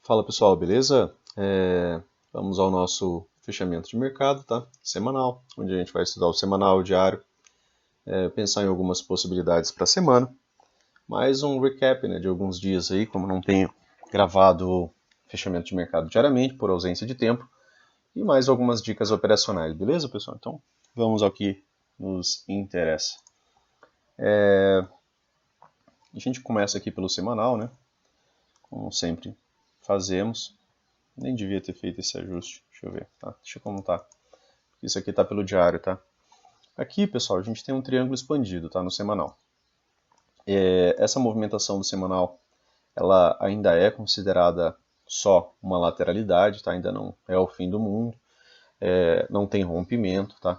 Fala pessoal, beleza? Vamos ao nosso fechamento de mercado, tá? Semanal, onde a gente vai estudar o semanal, o diário, pensar em algumas possibilidades para a semana. Mais um recap, né, de alguns dias aí, como não tenho gravado o fechamento de mercado diariamente por ausência de tempo, e mais algumas dicas operacionais, beleza pessoal? Então vamos ao que nos interessa. A gente começa aqui pelo semanal, né? Como sempre fazemos. Nem devia ter feito esse ajuste. Deixa eu ver. Tá? Deixa como tá. Isso aqui tá pelo diário, tá? Aqui, pessoal, a gente tem um triângulo expandido, tá? No semanal. Essa movimentação do semanal, ela ainda é considerada só uma lateralidade, tá? Ainda não é o fim do mundo. Não tem rompimento, tá?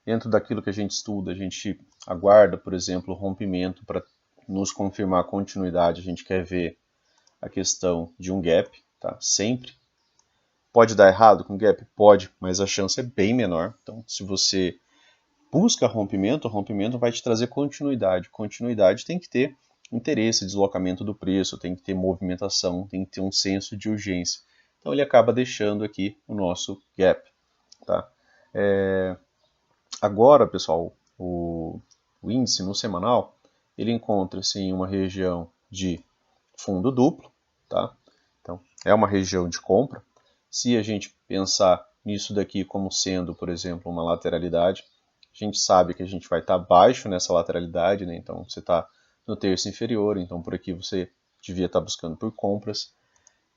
Dentro daquilo que a gente estuda, a gente aguarda, por exemplo, o rompimento para nos confirmar a continuidade. A gente quer ver a questão de um gap, tá? Sempre. Pode dar errado com gap? Pode, mas a chance é bem menor. Então, se você busca rompimento, o rompimento vai te trazer continuidade. Continuidade tem que ter interesse, deslocamento do preço, tem que ter movimentação, tem que ter um senso de urgência. Então, ele acaba deixando aqui o nosso gap. Tá? Agora, pessoal, o índice no semanal, ele encontra-se em uma região de fundo duplo, tá? Então, é uma região de compra. Se a gente pensar nisso daqui como sendo, por exemplo, uma lateralidade, a gente sabe que a gente vai estar abaixo nessa lateralidade, né? Então você está no terço inferior, então por aqui você devia estar buscando por compras.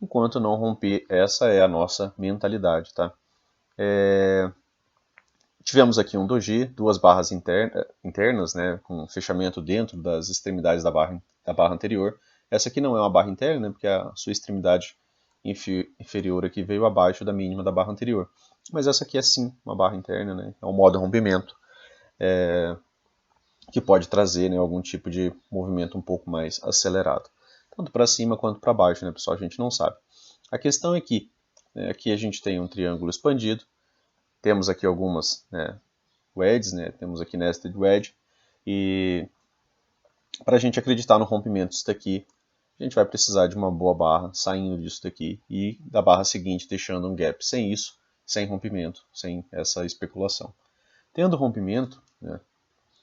Enquanto não romper, essa é a nossa mentalidade, tá? Tivemos aqui um doji, duas barras internas, né, com fechamento dentro das extremidades da barra anterior. Essa aqui não é uma barra interna, né, porque a sua extremidade inferior aqui veio abaixo da mínima da barra anterior. Mas essa aqui é sim uma barra interna, né, é um modo rompimento, que pode trazer, né, algum tipo de movimento um pouco mais acelerado. Tanto para cima quanto para baixo, né, pessoal, a gente não sabe. A questão é que aqui a gente tem um triângulo expandido, temos aqui algumas wedges, né? Temos aqui nested wedge, e para a gente acreditar no rompimento disso daqui, a gente vai precisar de uma boa barra saindo disso daqui e da barra seguinte deixando um gap. Sem isso, sem rompimento, sem essa especulação. Tendo rompimento, né,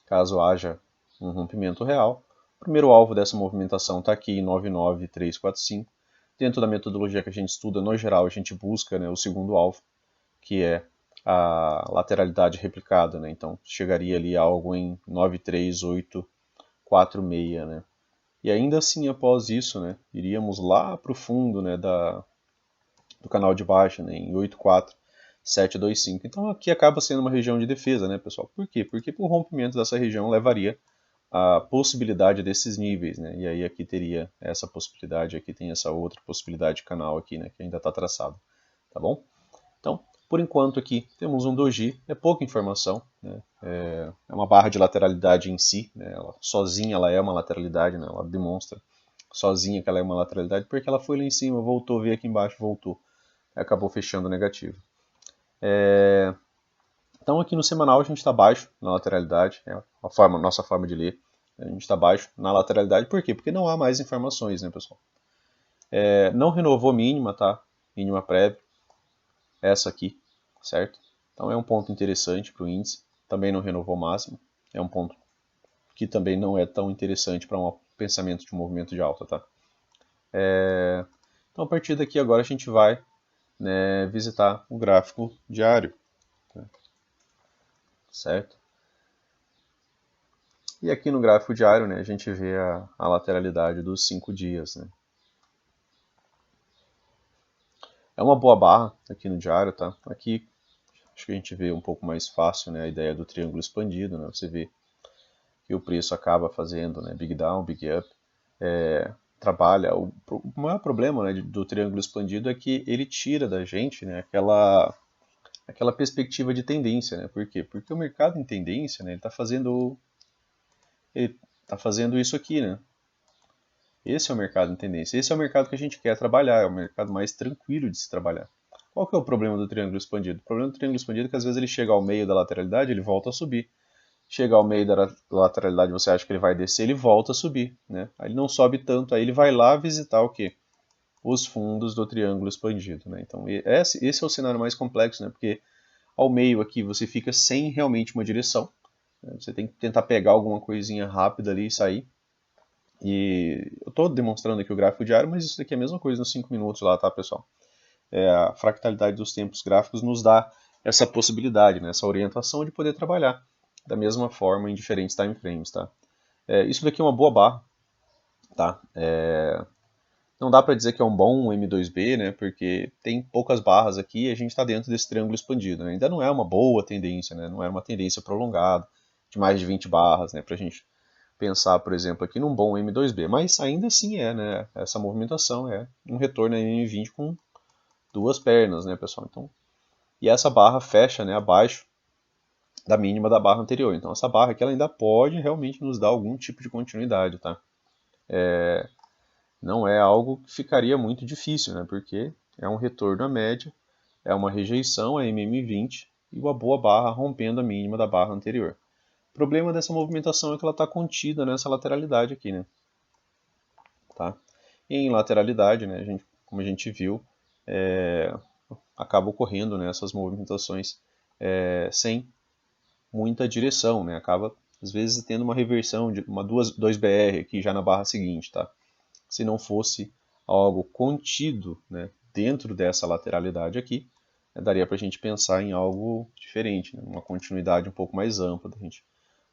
caso haja um rompimento real, o primeiro alvo dessa movimentação está aqui em 99345. Dentro da metodologia que a gente estuda, no geral, a gente busca, né, o segundo alvo, que é a lateralidade replicada, né? Então chegaria ali algo em 93846, né? E ainda assim, após isso, né, iríamos lá para o fundo, né, do canal de baixa, né, em 84725. Então aqui acaba sendo uma região de defesa, né, pessoal? Por quê? Porque o rompimento dessa região levaria a possibilidade desses níveis, né? E aí aqui teria essa possibilidade, aqui tem essa outra possibilidade de canal aqui, né, que ainda está traçado, tá bom? Então, por enquanto aqui temos um doji, é pouca informação, né? É uma barra de lateralidade em si, né? Ela, sozinha ela é uma lateralidade, né? Ela demonstra sozinha que ela é uma lateralidade, porque ela foi lá em cima, voltou, veio aqui embaixo, voltou, acabou fechando negativo. Então aqui no semanal a gente está baixo na lateralidade, é a nossa forma de ler, a gente está baixo na lateralidade, por quê? Porque não há mais informações, né, pessoal? Não renovou mínima, tá? Mínima prévia, essa aqui, certo? Então é um ponto interessante para o índice. Também não renovou máximo. É um ponto que também não é tão interessante para um pensamento de movimento de alta, tá? Então a partir daqui agora a gente vai, né, visitar o gráfico diário, né, certo? E aqui no gráfico diário, né, a gente vê a lateralidade dos 5 dias, né? É uma boa barra aqui no diário, tá? Aqui acho que a gente vê um pouco mais fácil, né, a ideia do triângulo expandido, né? Você vê que o preço acaba fazendo, né, big down, big up, trabalha. O maior problema, né, do triângulo expandido é que ele tira da gente, né, aquela perspectiva de tendência, né? Por quê? Porque o mercado em tendência, né, ele tá fazendo isso aqui, né? Esse é o mercado em tendência. Esse é o mercado que a gente quer trabalhar, é o mercado mais tranquilo de se trabalhar. Qual que é o problema do triângulo expandido? O problema do triângulo expandido é que às vezes ele chega ao meio da lateralidade, ele volta a subir. Chega ao meio da lateralidade, você acha que ele vai descer, ele volta a subir, né? Aí ele não sobe tanto, aí ele vai lá visitar o quê? os fundos do triângulo expandido, né? Então esse é o cenário mais complexo, né? Porque ao meio aqui você fica sem realmente uma direção, né? Você tem que tentar pegar alguma coisinha rápida ali e sair. E eu estou demonstrando aqui o gráfico diário, mas isso daqui é a mesma coisa nos 5 minutos lá, tá, pessoal? A fractalidade dos tempos gráficos nos dá essa possibilidade, né? Essa orientação de poder trabalhar da mesma forma em diferentes time frames, tá? Isso daqui é uma boa barra, tá? Não dá para dizer que é um bom M2B, né? Porque tem poucas barras aqui e a gente está dentro desse triângulo expandido, né? Ainda não é uma boa tendência, né? Não é uma tendência prolongada de mais de 20 barras, né? Para a gente pensar, por exemplo, aqui num bom M2B, mas ainda assim né? Essa movimentação é um retorno em M20 com duas pernas, né, pessoal? Então, e essa barra fecha, né, abaixo da mínima da barra anterior. Então, essa barra aqui ela ainda pode realmente nos dar algum tipo de continuidade, tá? Não é algo que ficaria muito difícil, né? Porque é um retorno à média, é uma rejeição a MM20 e uma boa barra rompendo a mínima da barra anterior. O problema dessa movimentação é que ela está contida nessa lateralidade aqui, né? Tá? E em lateralidade, né, como a gente viu, acaba ocorrendo, né, essas movimentações sem muita direção, né? Acaba às vezes tendo uma reversão de uma 2BR aqui já na barra seguinte, tá? Se não fosse algo contido, né, dentro dessa lateralidade aqui, daria para a gente pensar em algo diferente, né, uma continuidade um pouco mais ampla, da gente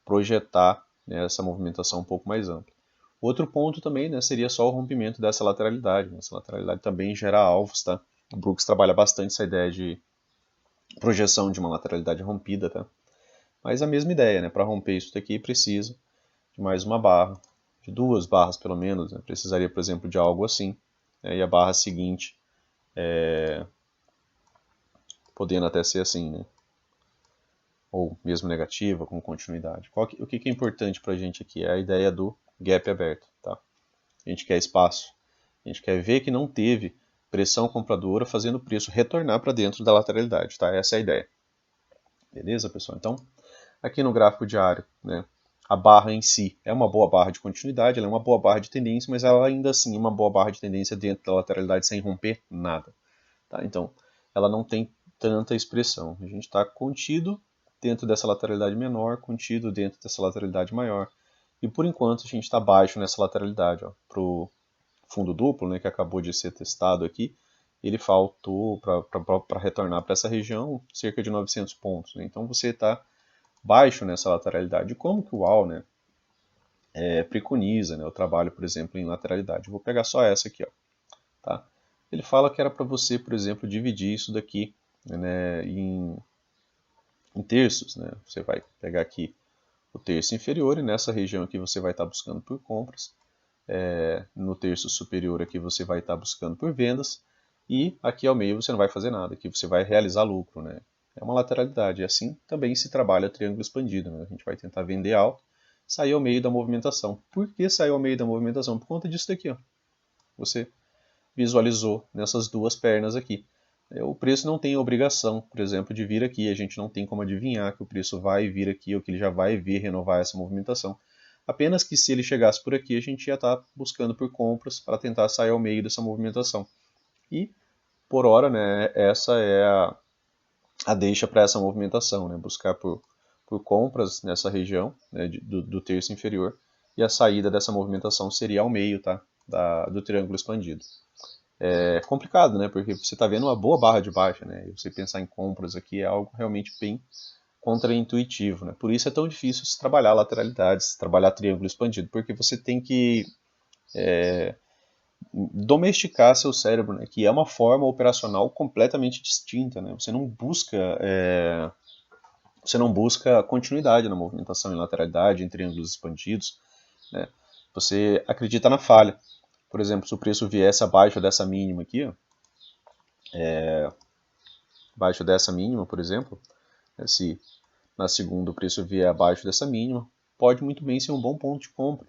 projetar, né, essa movimentação um pouco mais ampla. Outro ponto também, né, seria só o rompimento dessa lateralidade. Né? Essa lateralidade também gera alvos, tá? O Brooks trabalha bastante essa ideia de projeção de uma lateralidade rompida, tá? Mas a mesma ideia, né? Para romper isso daqui precisa de mais uma barra, de duas barras pelo menos, né? Precisaria, por exemplo, de algo assim, né? E a barra seguinte podendo até ser assim, né? Ou mesmo negativa, com continuidade. O que é importante para a gente aqui? É a ideia do gap aberto, tá? A gente quer espaço, a gente quer ver que não teve pressão compradora fazendo o preço retornar para dentro da lateralidade, tá? Essa é a ideia. Beleza, pessoal? Então, aqui no gráfico diário, né, a barra em si é uma boa barra de continuidade, ela é uma boa barra de tendência, mas ela ainda assim é uma boa barra de tendência dentro da lateralidade sem romper nada. Tá? Então, ela não tem tanta expressão. A gente está contido dentro dessa lateralidade menor, contido dentro dessa lateralidade maior. E por enquanto a gente está baixo nessa lateralidade. Para o fundo duplo, né, que acabou de ser testado aqui, ele faltou para retornar para essa região cerca de 900 pontos. Né? Então você está baixo nessa lateralidade. Como que o UAU, né, preconiza, né, o trabalho, por exemplo, em lateralidade? Eu vou pegar só essa aqui, ó, tá? Ele fala que era para você, por exemplo, dividir isso daqui, né, em terços. Né? Você vai pegar aqui o terço inferior e nessa região aqui você vai estar buscando por compras. No terço superior aqui você vai estar buscando por vendas. E aqui ao meio você não vai fazer nada, aqui você vai realizar lucro. Né? É uma lateralidade. E assim também se trabalha triângulo expandido. Né? A gente vai tentar vender alto, sair ao meio da movimentação. Por que sair ao meio da movimentação? Por conta disso daqui. Ó. Você visualizou nessas duas pernas aqui. O preço não tem obrigação, por exemplo, de vir aqui. A gente não tem como adivinhar que o preço vai vir aqui ou que ele já vai vir renovar essa movimentação. Apenas que se ele chegasse por aqui, a gente ia estar buscando por compras para tentar sair ao meio dessa movimentação. E, por hora, né, essa é a deixa para essa movimentação, né, buscar por compras nessa região, né, do terço inferior. E a saída dessa movimentação seria ao meio, tá, do triângulo expandido. É complicado, né? Porque você está vendo uma boa barra de baixa, né? E você pensar em compras aqui é algo realmente bem contraintuitivo, né? Por isso é tão difícil se trabalhar lateralidades, trabalhar triângulo expandido, porque você tem que domesticar seu cérebro, né? Que é uma forma operacional completamente distinta, né? Você não busca continuidade na movimentação em lateralidade, em triângulos expandidos, né? Você acredita na falha. Por exemplo, se o preço viesse abaixo dessa mínima aqui, ó, abaixo dessa mínima, por exemplo, se na segunda o preço vier abaixo dessa mínima, pode muito bem ser um bom ponto de compra.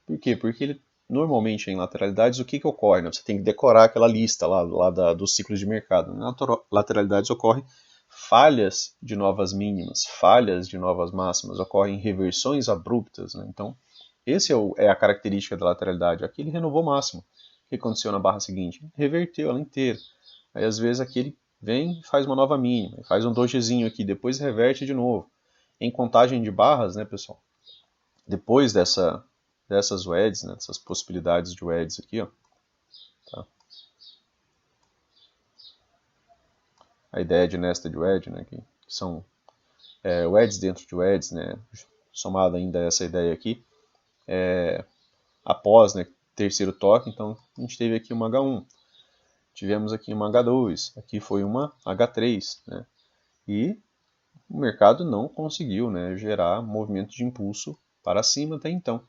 Por quê? Porque ele, normalmente em lateralidades, o que ocorre? Né? Você tem que decorar aquela lista lá dos ciclos de mercado. Na lateralidades ocorrem falhas de novas mínimas, falhas de novas máximas, ocorrem reversões abruptas. Né? Então, essa é a característica da lateralidade. Aqui ele renovou máximo. O que aconteceu na barra seguinte? Reverteu ela inteira. Aí às vezes aqui ele vem e faz uma nova mínima, faz um dojizinho aqui, depois reverte de novo. Em contagem de barras, né, pessoal? Depois dessas wedges, né, dessas possibilidades de wedges aqui, ó, tá? A ideia de nested wedge, né, que são wedges dentro de wedges, né, somada ainda a essa ideia aqui, após, né, terceiro toque, então a gente teve aqui uma H1, tivemos aqui uma H2, aqui foi uma H3, né, e o mercado não conseguiu, né, gerar movimento de impulso para cima até então.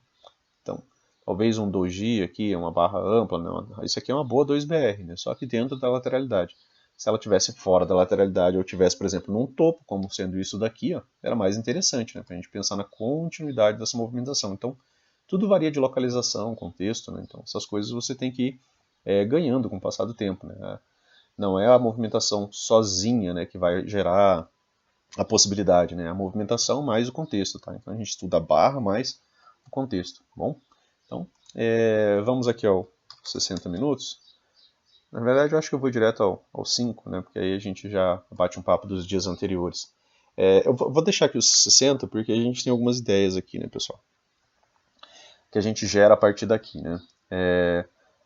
Então, talvez um doji aqui, uma barra ampla, né, isso aqui é uma boa 2BR, né, só que dentro da lateralidade. Se ela tivesse fora da lateralidade ou tivesse, por exemplo, num topo, como sendo isso daqui, ó, era mais interessante, né, para a gente pensar na continuidade dessa movimentação. Então, tudo varia de localização, contexto, né, então essas coisas você tem que ir ganhando com o passar do tempo. Né. Não é a movimentação sozinha, né, que vai gerar a possibilidade, né, a movimentação mais o contexto. Tá? Então a gente estuda a barra mais o contexto. Bom, então vamos aqui aos 60 minutos. Na verdade, eu acho que eu vou direto ao 5, né? Porque aí a gente já bate um papo dos dias anteriores. Eu vou deixar aqui os 60, porque a gente tem algumas ideias aqui, né, pessoal? Que a gente gera a partir daqui, né?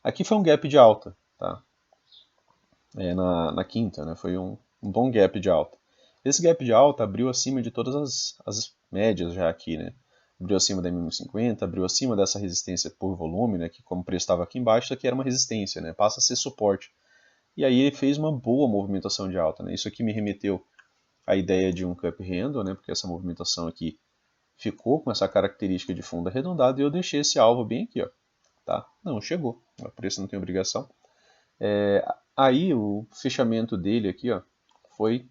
Aqui foi um gap de alta, tá? Na quinta, né? Foi um bom gap de alta. Esse gap de alta abriu acima de todas as médias já aqui, né? Abriu acima da MM50, abriu acima dessa resistência por volume, né? Que como o preço estava aqui embaixo, isso aqui era uma resistência, né? Passa a ser suporte. E aí ele fez uma boa movimentação de alta, né? Isso aqui me remeteu à ideia de um cup handle, né? Porque essa movimentação aqui ficou com essa característica de fundo arredondado e eu deixei esse alvo bem aqui, ó. Tá? Não chegou, o preço não tem obrigação. Aí o fechamento dele aqui, ó, foi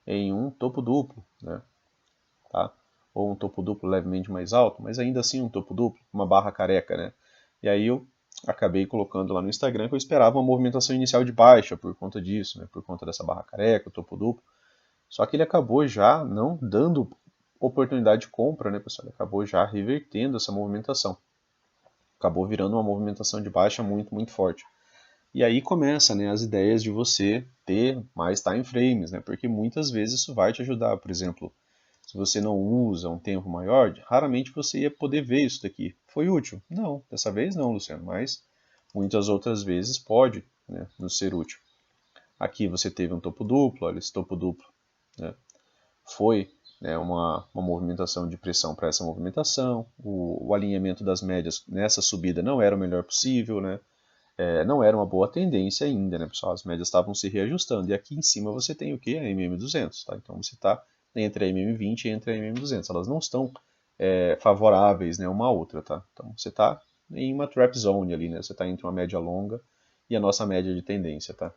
em um topo duplo, né? Tá? Ou um topo duplo levemente mais alto, mas ainda assim um topo duplo, uma barra careca, né? E aí eu acabei colocando lá no Instagram que eu esperava uma movimentação inicial de baixa por conta disso, né? Por conta dessa barra careca, topo duplo. Só que ele acabou já não dando oportunidade de compra, né, pessoal? Ele acabou já revertendo essa movimentação. Acabou virando uma movimentação de baixa muito, muito forte. E aí começa, né, as ideias de você ter mais time frames, né? Porque muitas vezes isso vai te ajudar. Por exemplo, se você não usa um tempo maior, raramente você ia poder ver isso daqui. Foi útil? Não, dessa vez não, Luciano, mas muitas outras vezes pode, né, nos ser útil. Aqui você teve um topo duplo, olha esse topo duplo, né, foi, né, uma movimentação de pressão para essa movimentação, o alinhamento das médias nessa subida não era o melhor possível, né, não era uma boa tendência ainda, né, pessoal, as médias estavam se reajustando, e aqui em cima você tem o que? A MM200, tá? Então você está entre a MM20 e entre a MM200, elas não estão favoráveis, né, uma à outra, tá? Então você está em uma trap zone ali, né, você está entre uma média longa e a nossa média de tendência, tá?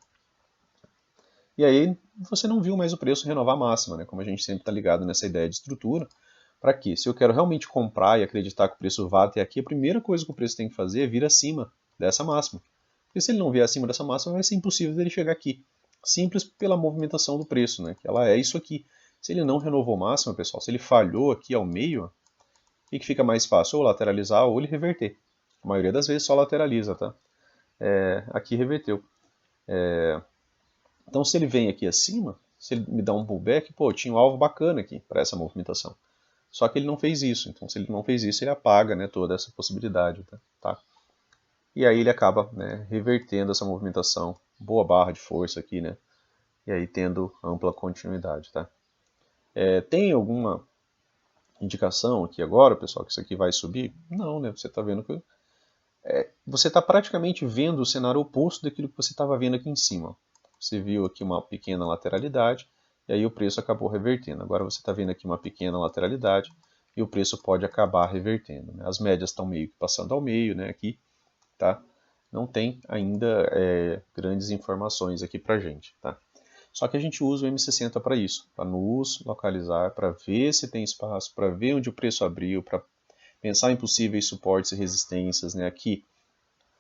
E aí você não viu mais o preço renovar a máxima, né? Como a gente sempre está ligado nessa ideia de estrutura. Para quê? Se eu quero realmente comprar e acreditar que o preço vá até aqui, a primeira coisa que o preço tem que fazer é vir acima dessa máxima. Porque se ele não vier acima dessa máxima, vai ser impossível dele chegar aqui. Simples pela movimentação do preço, né? Que ela é isso aqui. Se ele não renovou máxima, pessoal, se ele falhou aqui ao meio, o que fica mais fácil? Ou lateralizar ou ele reverter. A maioria das vezes só lateraliza, tá? Aqui reverteu. Então, se ele vem aqui acima, se ele me dá um pullback, pô, tinha um alvo bacana aqui para essa movimentação. Só que ele não fez isso. Então, se ele não fez isso, ele apaga, né, toda essa possibilidade. Tá? E aí ele acaba, né, revertendo essa movimentação. Boa barra de força aqui, né? E aí tendo ampla continuidade. Tá? Tem alguma indicação aqui agora, pessoal, que isso aqui vai subir? Não, né? Você está vendo que você está praticamente vendo o cenário oposto daquilo que você estava vendo aqui em cima. Você viu aqui uma pequena lateralidade e aí o preço acabou revertendo. Agora você está vendo aqui uma pequena lateralidade e o preço pode acabar revertendo. Né? As médias estão meio que passando ao meio, né? Aqui, tá? Não tem ainda grandes informações aqui para gente, tá? Só que a gente usa o M60 para isso, para nos localizar, para ver se tem espaço, para ver onde o preço abriu, para pensar em possíveis suportes e resistências, né? Aqui,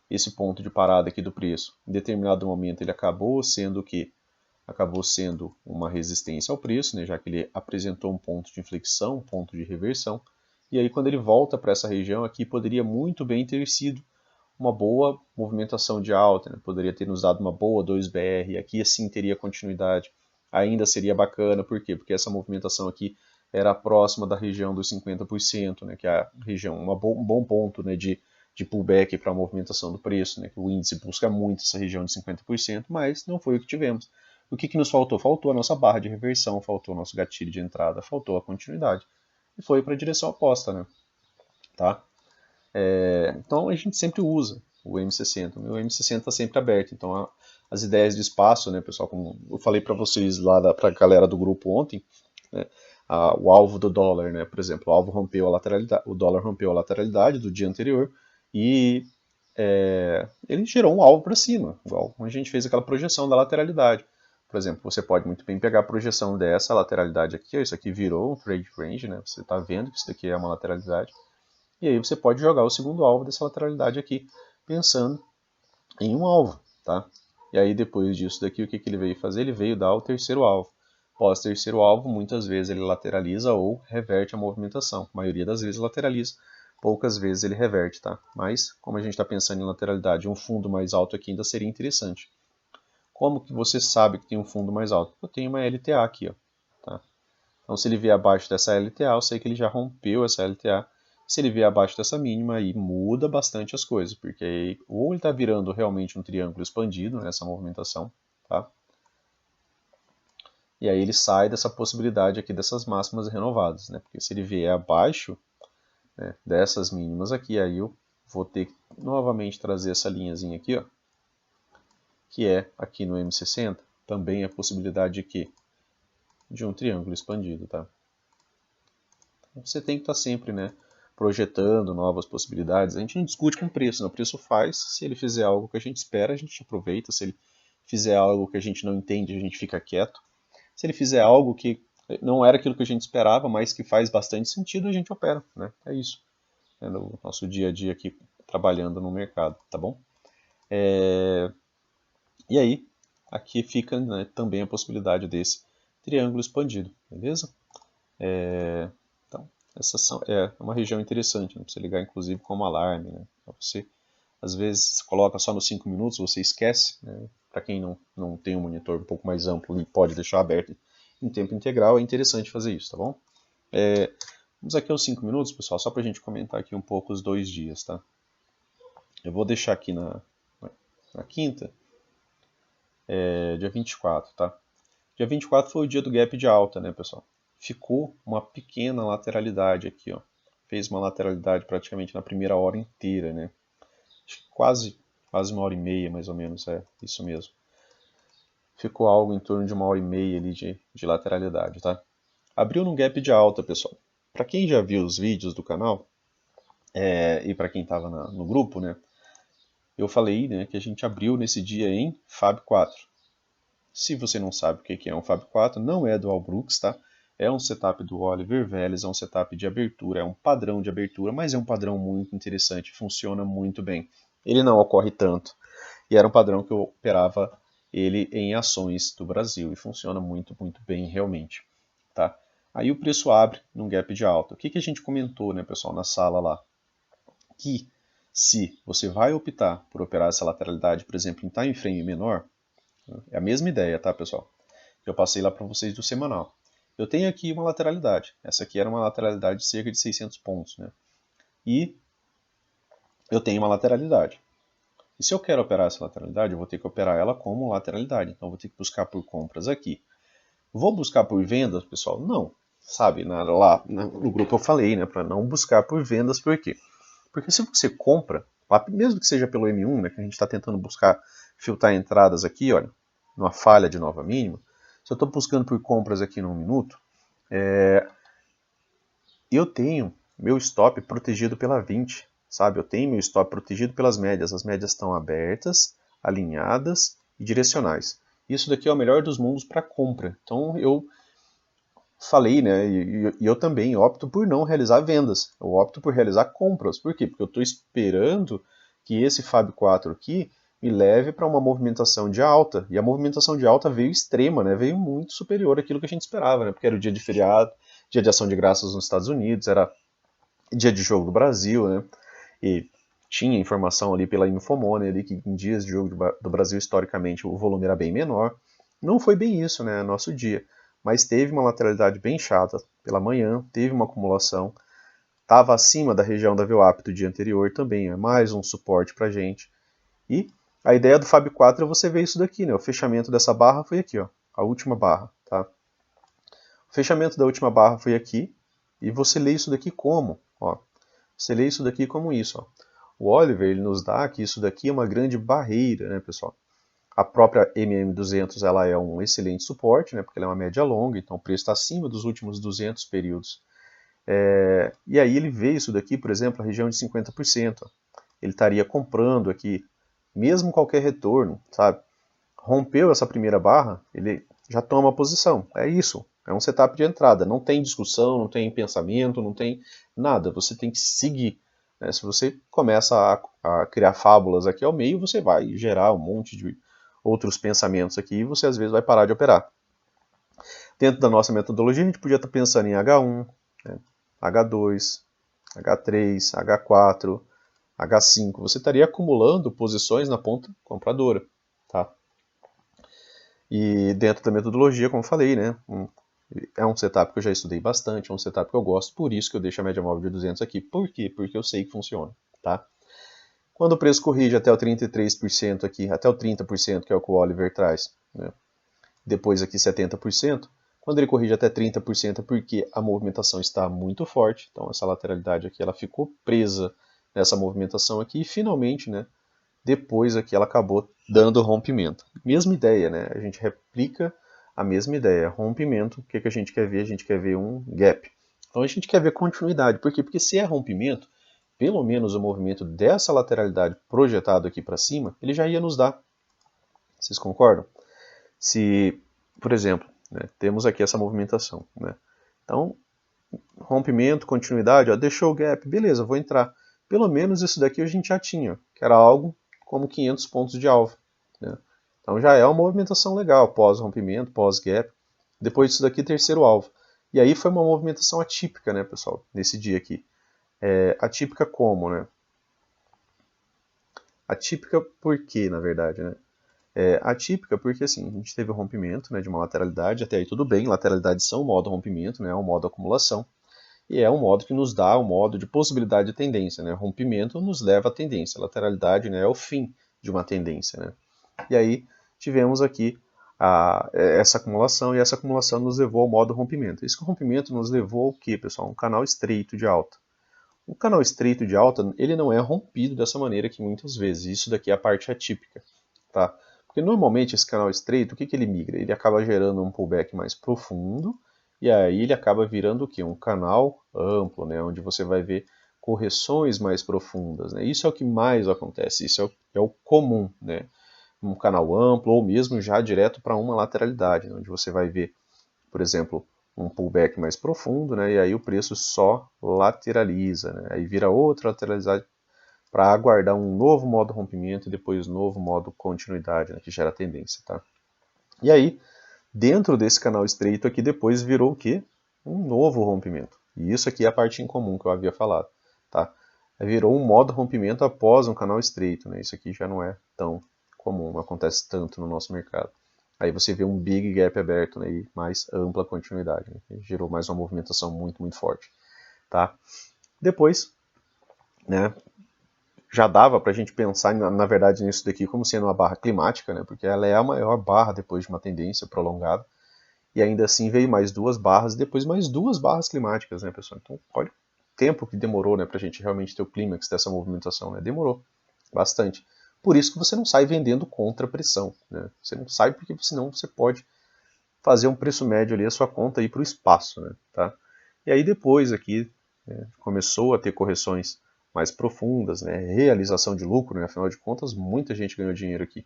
esse ponto de parada aqui do preço, em determinado momento ele acabou sendo o quê? Acabou sendo uma resistência ao preço, né? Já que ele apresentou um ponto de inflexão, um ponto de reversão. E aí quando ele volta para essa região aqui, poderia muito bem ter sido uma boa movimentação de alta, né? Poderia ter nos dado uma boa 2BR, aqui assim teria continuidade, ainda seria bacana, por quê? Porque essa movimentação aqui era próxima da região dos 50%, né? Que é a região, um bom ponto, né? de pullback para a movimentação do preço, né? Que o índice busca muito essa região de 50%, mas não foi o que tivemos. O que nos faltou? Faltou a nossa barra de reversão, faltou o nosso gatilho de entrada, faltou a continuidade. E foi para a direção oposta, né? Tá? Então a gente sempre usa o M60. O meu M60 está sempre aberto. Então as ideias de espaço, né, pessoal, como eu falei para vocês lá, para a galera do grupo ontem, né, o alvo do dólar, né, por exemplo, o alvo rompeu a lateralidade, o dólar rompeu a lateralidade do dia anterior e ele gerou um alvo para cima, igual a gente fez aquela projeção da lateralidade. Por exemplo, você pode muito bem pegar a projeção dessa lateralidade aqui, ó, isso aqui virou um trade range, né? Você está vendo que isso daqui é uma lateralidade. E aí você pode jogar o segundo alvo dessa lateralidade aqui, pensando em um alvo, tá? E aí depois disso daqui, o que ele veio fazer? Ele veio dar o terceiro alvo. Após terceiro alvo, muitas vezes ele lateraliza ou reverte a movimentação. A maioria das vezes lateraliza, poucas vezes ele reverte, tá? Mas, como a gente está pensando em lateralidade, um fundo mais alto aqui ainda seria interessante. Como que você sabe que tem um fundo mais alto? Eu tenho uma LTA aqui, ó, tá? Então, se ele vier abaixo dessa LTA, eu sei que ele já rompeu essa LTA. Se ele vier abaixo dessa mínima, aí muda bastante as coisas, porque aí, ou ele está virando realmente um triângulo expandido nessa movimentação, tá? E aí ele sai dessa possibilidade aqui dessas máximas renovadas, né? Porque se ele vier abaixo, né, dessas mínimas aqui, aí eu vou ter que novamente trazer essa linhazinha aqui, ó, que é aqui no M60, também a possibilidade de quê? De um triângulo expandido, tá? Então, você tem que estar sempre, né, projetando novas possibilidades. A gente não discute com o preço, né? O preço faz, se ele fizer algo que a gente espera, a gente aproveita, se ele fizer algo que a gente não entende, a gente fica quieto. Se ele fizer algo que não era aquilo que a gente esperava, mas que faz bastante sentido, a gente opera, né? É isso. É no nosso dia a dia aqui trabalhando no mercado, tá bom? E aí, aqui fica, né, também a possibilidade desse triângulo expandido, beleza? Então, é uma região interessante, né, para você ligar inclusive como alarme, né? Você, às vezes, coloca só nos 5 minutos, você esquece, né? Para quem não tem um monitor um pouco mais amplo e pode deixar aberto em tempo integral, é interessante fazer isso, tá bom? Vamos aqui aos 5 minutos, pessoal, só para a gente comentar aqui um pouco os 2 dias, tá? Eu vou deixar aqui na quinta, dia 24, tá? Dia 24 foi o dia do gap de alta, né, pessoal? Ficou uma pequena lateralidade aqui, ó. Fez uma lateralidade praticamente na primeira hora inteira, né? Acho que quase 1h30, mais ou menos, é isso mesmo. Ficou algo em torno de 1h30 ali de lateralidade, tá? Abriu num gap de alta, pessoal. Para quem já viu os vídeos do canal, e para quem estava no grupo, né? Eu falei, né, que a gente abriu nesse dia em Fab 4. Se você não sabe o que é um Fab 4, não é do Al Brooks, tá? É um setup do Oliver Vélez, é um setup de abertura, é um padrão de abertura, mas é um padrão muito interessante, funciona muito bem. Ele não ocorre tanto, e era um padrão que eu operava ele em ações do Brasil, e funciona muito, muito bem realmente, tá? Aí o preço abre num gap de alta. O que a gente comentou, né, pessoal, na sala lá? Que se você vai optar por operar essa lateralidade, por exemplo, em time frame menor, é a mesma ideia, tá, pessoal? Que eu passei lá para vocês do semanal. Eu tenho aqui uma lateralidade. Essa aqui era uma lateralidade de cerca de 600 pontos, né? E eu tenho uma lateralidade. E se eu quero operar essa lateralidade, eu vou ter que operar ela como lateralidade. Então, eu vou ter que buscar por compras aqui. Vou buscar por vendas, pessoal? Não. Sabe, lá no grupo eu falei, né? Para não buscar por vendas, por quê? Porque se você compra, mesmo que seja pelo M1, né, que a gente está tentando buscar filtrar entradas aqui, olha, numa falha de nova mínima, se eu estou buscando por compras aqui no 1 minuto, eu tenho meu stop protegido pela 20, sabe? Eu tenho meu stop protegido pelas médias. As médias estão abertas, alinhadas e direcionais. Isso daqui é o melhor dos mundos para compra. Então eu falei, né? E eu também opto por não realizar vendas. Eu opto por realizar compras. Por quê? Porque eu estou esperando que esse Fab 4 aqui me leve para uma movimentação de alta. E a movimentação de alta veio extrema, né? Veio muito superior àquilo que a gente esperava, né? Porque era o dia de feriado, dia de ação de graças nos Estados Unidos, era dia de jogo do Brasil, né? E tinha informação ali pela Infomoney ali que em dias de jogo do Brasil historicamente o volume era bem menor. Não foi bem isso, né, nosso dia, mas teve uma lateralidade bem chata pela manhã, teve uma acumulação, estava acima da região da VWAP do dia anterior também, é mais um suporte para gente. E a ideia do Fab 4 é você ver isso daqui, né, o fechamento dessa barra foi aqui, ó, a última barra, tá? O fechamento da última barra foi aqui, e você lê isso daqui como? Ó, você lê isso daqui como isso. Ó. O Oliver ele nos dá que isso daqui é uma grande barreira, né, pessoal? A própria MM200 ela é um excelente suporte, né, porque ela é uma média longa, então o preço está acima dos últimos 200 períodos. E aí ele vê isso daqui, por exemplo, a região de 50%. Ó. Ele estaria comprando aqui, mesmo qualquer retorno, sabe? Rompeu essa primeira barra, ele já toma a posição. É isso. É um setup de entrada. Não tem discussão, não tem pensamento, não tem nada. Você tem que seguir. Né? Se você começa a criar fábulas aqui ao meio, você vai gerar um monte de outros pensamentos aqui e você às vezes vai parar de operar. Dentro da nossa metodologia, a gente podia estar pensando em H1, né? H2, H3, H4, H5. Você estaria acumulando posições na ponta compradora. Tá? E dentro da metodologia, como eu falei, né, é um setup que eu já estudei bastante, é um setup que eu gosto, por isso que eu deixo a média móvel de 200 aqui. Por quê? Porque eu sei que funciona, tá? Quando o preço corrige até o 33% aqui, até o 30%, que é o que o Oliver traz, né, depois aqui 70%, quando ele corrige até 30% é porque a movimentação está muito forte, então essa lateralidade aqui ela ficou presa nessa movimentação aqui e finalmente, né, depois aqui ela acabou dando rompimento. Mesma ideia, né? A gente replica a mesma ideia. Rompimento, o que a gente quer ver? A gente quer ver um gap. Então a gente quer ver continuidade. Por quê? Porque se é rompimento, pelo menos o movimento dessa lateralidade projetado aqui para cima, ele já ia nos dar. Vocês concordam? Se, por exemplo, né, temos aqui essa movimentação. Né? Então, rompimento, continuidade, ó, deixou o gap, beleza, vou entrar. Pelo menos isso daqui a gente já tinha, que era algo como 500 pontos de alvo. Né? Então já é uma movimentação legal, pós-rompimento, pós-gap. Depois disso daqui, terceiro alvo. E aí foi uma movimentação atípica, né, pessoal, nesse dia aqui. Atípica como, né? Atípica por quê, na verdade, né? Atípica porque, assim, a gente teve o rompimento, né, de uma lateralidade, até aí tudo bem, lateralidades são o modo rompimento, né, é o modo acumulação. E é um modo que nos dá um modo de possibilidade de tendência. Né? Rompimento nos leva à tendência. Lateralidade, né, é o fim de uma tendência. Né? E aí tivemos aqui essa acumulação, e essa acumulação nos levou ao modo rompimento. Esse rompimento nos levou ao quê, pessoal? Um canal estreito de alta. O canal estreito de alta, ele não é rompido dessa maneira que muitas vezes. Isso daqui é a parte atípica. Tá? Porque normalmente esse canal estreito, o que ele migra? Ele acaba gerando um pullback mais profundo, e aí ele acaba virando o quê? Um canal amplo, né? Onde você vai ver correções mais profundas. Né? Isso é o que mais acontece, isso é o comum. Né? Um canal amplo, ou mesmo já direto para uma lateralidade, né? Onde você vai ver, por exemplo, um pullback mais profundo, né? E aí o preço só lateraliza, né? Aí vira outra lateralidade para aguardar um novo modo rompimento e depois um novo modo continuidade, né? Que gera tendência. Tá? E aí, dentro desse canal estreito aqui, depois virou o quê? Um novo rompimento. E isso aqui é a parte incomum que eu havia falado. Tá? Virou um modo rompimento após um canal estreito. Né? Isso aqui já não é tão comum, não acontece tanto no nosso mercado. Aí você vê um big gap aberto, né? E mais ampla continuidade. Né? Gerou mais uma movimentação muito, muito forte. Tá? Depois, né, já dava para a gente pensar, na verdade, nisso daqui como sendo uma barra climática, né? Porque ela é a maior barra depois de uma tendência prolongada. E ainda assim veio mais duas barras, e depois mais duas barras climáticas, né, pessoal? Então, olha o tempo que demorou, né, para a gente realmente ter o clímax dessa movimentação, né? Demorou bastante. Por isso que você não sai vendendo contra a pressão, né? Você não sai porque senão você pode fazer um preço médio ali, a sua conta ir para o espaço, né? Tá? E aí depois aqui começou a ter correções mais profundas, né? Realização de lucro, né? Afinal de contas, muita gente ganhou dinheiro aqui,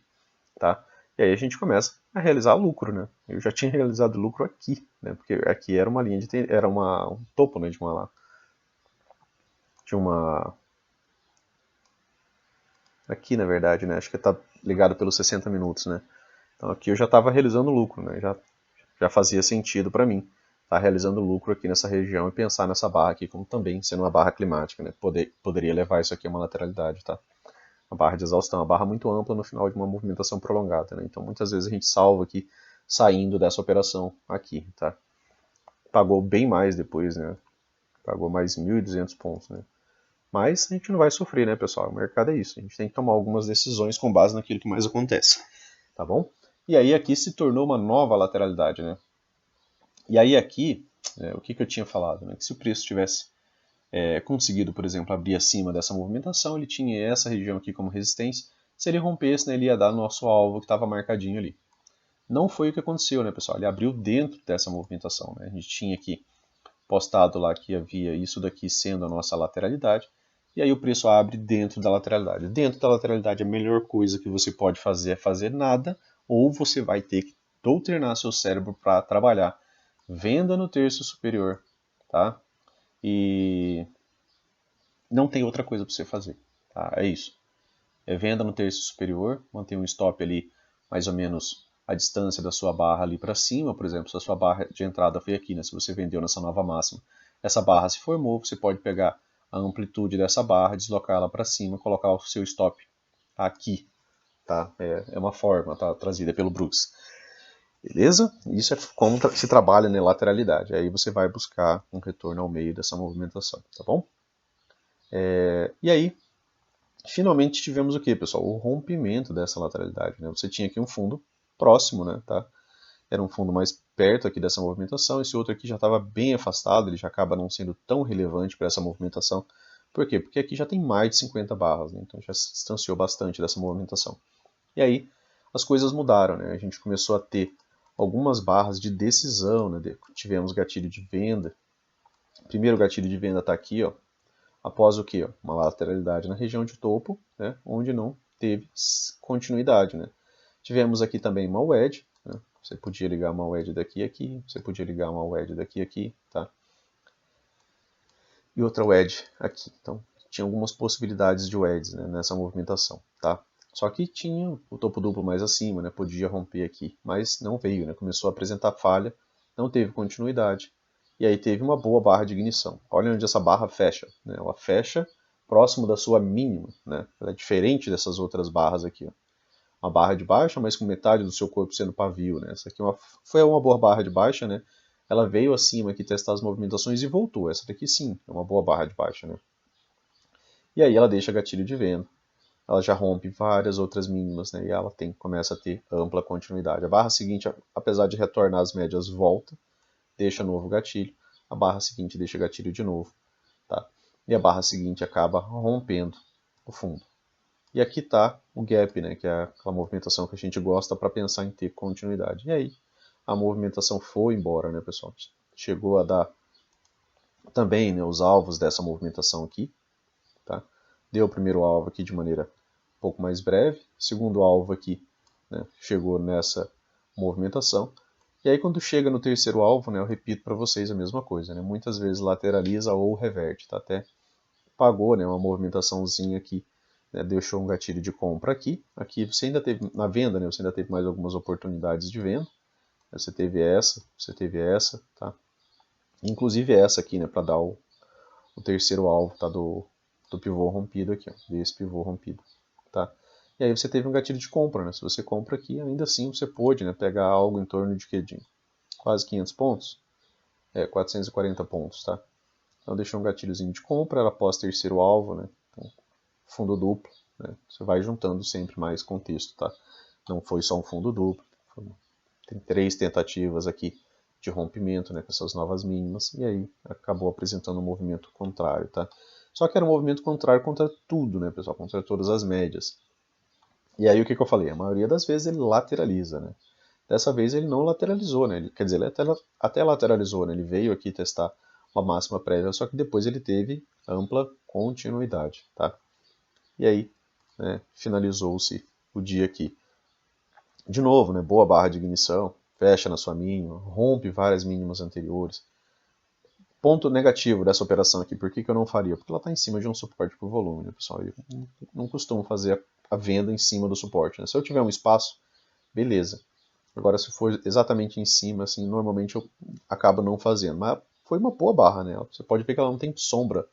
tá? E aí a gente começa a realizar lucro, né? Eu já tinha realizado lucro aqui, né? Porque aqui era uma linha era um topo, né? De uma aqui na verdade, né? Acho que está ligado pelos 60 minutos, né? Então aqui eu já estava realizando lucro, né? Já fazia sentido para mim, estar realizando lucro aqui nessa região e pensar nessa barra aqui como também sendo uma barra climática, né? Poderia levar isso aqui a uma lateralidade, tá? A barra de exaustão, uma barra muito ampla no final de uma movimentação prolongada, né? Então muitas vezes a gente salva aqui saindo dessa operação aqui, tá? Pagou bem mais depois, né? Pagou mais 1.200 pontos, né? Mas a gente não vai sofrer, né, pessoal? O mercado é isso. A gente tem que tomar algumas decisões com base naquilo que mais acontece, tá bom? E aí aqui se tornou uma nova lateralidade, né? E aí aqui, o que eu tinha falado, né? Que se o preço tivesse conseguido, por exemplo, abrir acima dessa movimentação, ele tinha essa região aqui como resistência. Se ele rompesse, né, ele ia dar no nosso alvo que estava marcadinho ali. Não foi o que aconteceu, né, pessoal? Ele abriu dentro dessa movimentação, né? A gente tinha aqui postado lá que havia isso daqui sendo a nossa lateralidade, e aí o preço abre dentro da lateralidade. Dentro da lateralidade, a melhor coisa que você pode fazer é fazer nada, ou você vai ter que doutrinar seu cérebro para trabalhar venda no terço superior, tá? E não tem outra coisa para você fazer, tá? É isso. É venda no terço superior, mantém um stop ali mais ou menos a distância da sua barra ali para cima, por exemplo, se a sua barra de entrada foi aqui, né? Se você vendeu nessa nova máxima, essa barra se formou, você pode pegar a amplitude dessa barra, deslocar ela para cima, colocar o seu stop aqui, tá? É uma forma, tá? Trazida pelo Brooks. Beleza? Isso é como se trabalha na lateralidade. Aí você vai buscar um retorno ao meio dessa movimentação, tá bom? E aí, finalmente tivemos o que, pessoal? O rompimento dessa lateralidade, né? Você tinha aqui um fundo próximo, né? Tá? Era um fundo mais perto aqui dessa movimentação, esse outro aqui já estava bem afastado, ele já acaba não sendo tão relevante para essa movimentação. Por quê? Porque aqui já tem mais de 50 barras, né? Então já se distanciou bastante dessa movimentação. E aí as coisas mudaram, né? A gente começou a ter algumas barras de decisão, né? Tivemos gatilho de venda. O primeiro gatilho de venda está aqui, ó, após o que? Uma lateralidade na região de topo, né? Onde não teve continuidade, né? Tivemos aqui também uma wedge, né? Você podia ligar uma wedge daqui a aqui, você podia ligar uma wedge daqui a aqui, tá? E outra wedge aqui. Então, tinha algumas possibilidades de wedges, né, nessa movimentação, tá? Só que tinha o topo duplo mais acima, né? Podia romper aqui, mas não veio, né? Começou a apresentar falha, não teve continuidade. E aí teve uma boa barra de ignição. Olha onde essa barra fecha, né? Ela fecha próximo da sua mínima, né? Ela é diferente dessas outras barras aqui, ó. Uma barra de baixa, mas com metade do seu corpo sendo pavio, né? Essa aqui foi uma boa barra de baixa, né? Ela veio acima aqui testar as movimentações e voltou. Essa daqui sim, é uma boa barra de baixa, né? E aí ela deixa gatilho de venda. Ela já rompe várias outras mínimas, né? E ela começa a ter ampla continuidade. A barra seguinte, apesar de retornar às médias, volta, deixa novo gatilho. A barra seguinte deixa gatilho de novo, tá? E a barra seguinte acaba rompendo o fundo. E aqui está o gap, né, que é aquela movimentação que a gente gosta para pensar em ter continuidade. E aí a movimentação foi embora, né, pessoal? Chegou a dar também, né, os alvos dessa movimentação aqui, tá? Deu o primeiro alvo aqui de maneira um pouco mais breve, segundo alvo aqui, né, chegou nessa movimentação. E aí quando chega no terceiro alvo, né, eu repito para vocês a mesma coisa, né? Muitas vezes lateraliza ou reverte, tá? Até pagou, né, uma movimentaçãozinha aqui, né, deixou um gatilho de compra aqui. Aqui você ainda teve, na venda, né, você ainda teve mais algumas oportunidades de venda. Você teve essa, tá? Inclusive essa aqui, né, para dar o terceiro alvo, tá, do pivô rompido aqui, ó, desse pivô rompido, tá? E aí você teve um gatilho de compra, né? Se você compra aqui, ainda assim você pôde, né, pegar algo em torno de, de quase 500 pontos, 440 pontos, tá? Então deixou um gatilhozinho de compra, ela após terceiro alvo, né? Então, fundo duplo, né? Você vai juntando sempre mais contexto, tá? Não foi só um fundo duplo, tem 3 tentativas aqui de rompimento, né, com essas novas mínimas, e aí acabou apresentando um movimento contrário, tá? Só que era um movimento contrário contra tudo, né, pessoal, contra todas as médias. E aí o que eu falei? A maioria das vezes ele lateraliza, né? Dessa vez ele não lateralizou, né? Quer dizer, ele até lateralizou, né? Ele veio aqui testar uma máxima prévia, só que depois ele teve ampla continuidade, tá? E aí, né, finalizou-se o dia aqui. De novo, né, boa barra de ignição, fecha na sua mínima, rompe várias mínimas anteriores. Ponto negativo dessa operação aqui, por que eu não faria? Porque ela está em cima de um suporte por volume, né, pessoal? Eu não costumo fazer a venda em cima do suporte, né? Se eu tiver um espaço, beleza. Agora, se for exatamente em cima, assim, normalmente eu acabo não fazendo. Mas foi uma boa barra, né? Você pode ver que ela não tem sombra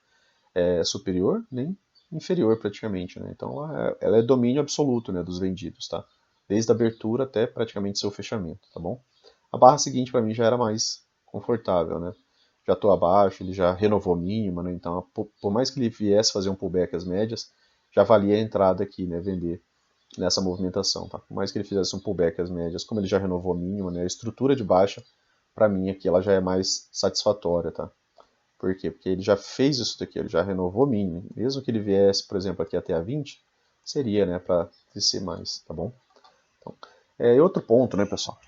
superior nem inferior praticamente, né? Então ela é domínio absoluto, né, dos vendidos, tá? Desde a abertura até praticamente seu fechamento, tá bom? A barra seguinte para mim já era mais confortável, né? Já estou abaixo, ele já renovou mínima, né? Então por mais que ele viesse fazer um pullback às médias, já valia a entrada aqui, né? Vender nessa movimentação, tá? Por mais que ele fizesse um pullback às médias, como ele já renovou a mínima, né? A estrutura de baixa, para mim aqui, ela já é mais satisfatória, tá? Por quê? Porque ele já fez isso daqui, ele já renovou o mínimo. Mesmo que ele viesse, por exemplo, aqui até a 20, seria, né, para descer mais, tá bom? Então, outro ponto, né, pessoal?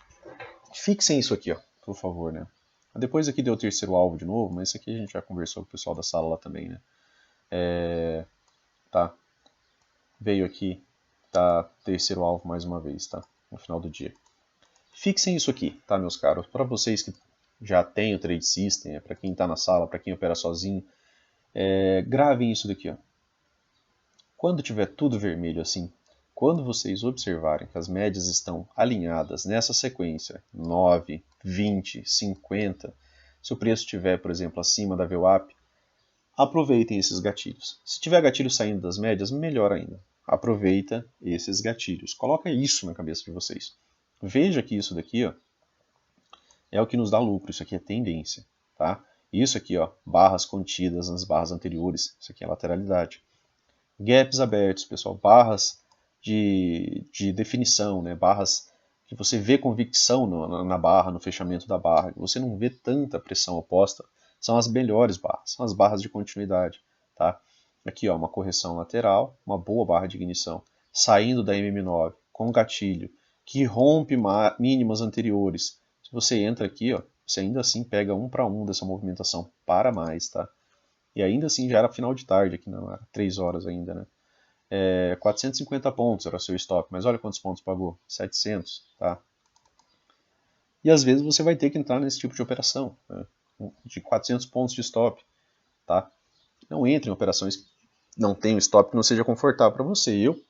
Fixem isso aqui, ó, por favor, né? Depois aqui deu o terceiro alvo de novo, mas isso aqui a gente já conversou com o pessoal da sala lá também, né? Tá, veio aqui, tá, terceiro alvo mais uma vez, tá? No final do dia. Fixem isso aqui, tá, meus caros? Para vocês que já têm o Trade System, para quem está na sala, para quem opera sozinho, gravem isso daqui, ó. Quando tiver tudo vermelho assim, quando vocês observarem que as médias estão alinhadas nessa sequência 9, 20, 50, se o preço estiver, por exemplo, acima da VWAP, aproveitem esses gatilhos. Se tiver gatilho saindo das médias, melhor ainda. Aproveita esses gatilhos. Coloca isso na cabeça de vocês. Veja que isso daqui, ó, é o que nos dá lucro, isso aqui é tendência, tá? Isso aqui, ó, barras contidas nas barras anteriores, isso aqui é lateralidade. Gaps abertos, pessoal, barras de definição, né? Barras que você vê convicção na barra, no fechamento da barra, que você não vê tanta pressão oposta, são as melhores barras, são as barras de continuidade, tá? Aqui, ó, uma correção lateral, uma boa barra de ignição, saindo da MM9 com gatilho, que rompe mínimas anteriores. Se você entra aqui, ó, você ainda assim pega 1 para 1 dessa movimentação para mais, tá? E ainda assim já era final de tarde aqui, não era 3 horas ainda, né? 450 pontos era o seu stop, mas olha quantos pontos pagou, 700, tá? E às vezes você vai ter que entrar nesse tipo de operação, né? De 400 pontos de stop, tá? Não entre em operações que não tenham stop que não seja confortável para você. Eu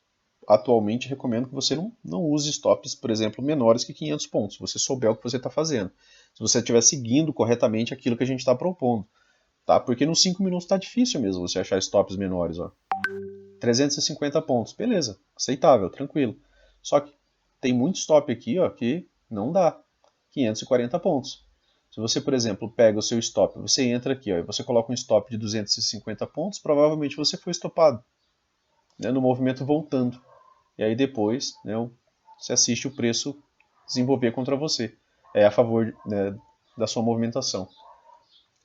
atualmente recomendo que você não use stops, por exemplo, menores que 500 pontos, se você souber o que você está fazendo. Se você estiver seguindo corretamente aquilo que a gente está propondo, tá? Porque nos 5 minutos está difícil mesmo você achar stops menores, ó. 350 pontos, beleza, aceitável, tranquilo. Só que tem muito stop aqui, ó, que não dá. 540 pontos. Se você, por exemplo, pega o seu stop, você entra aqui, ó, e você coloca um stop de 250 pontos, provavelmente você foi estopado, né, no movimento voltando. E aí depois, né, você assiste o preço desenvolver contra você, a favor, né, da sua movimentação.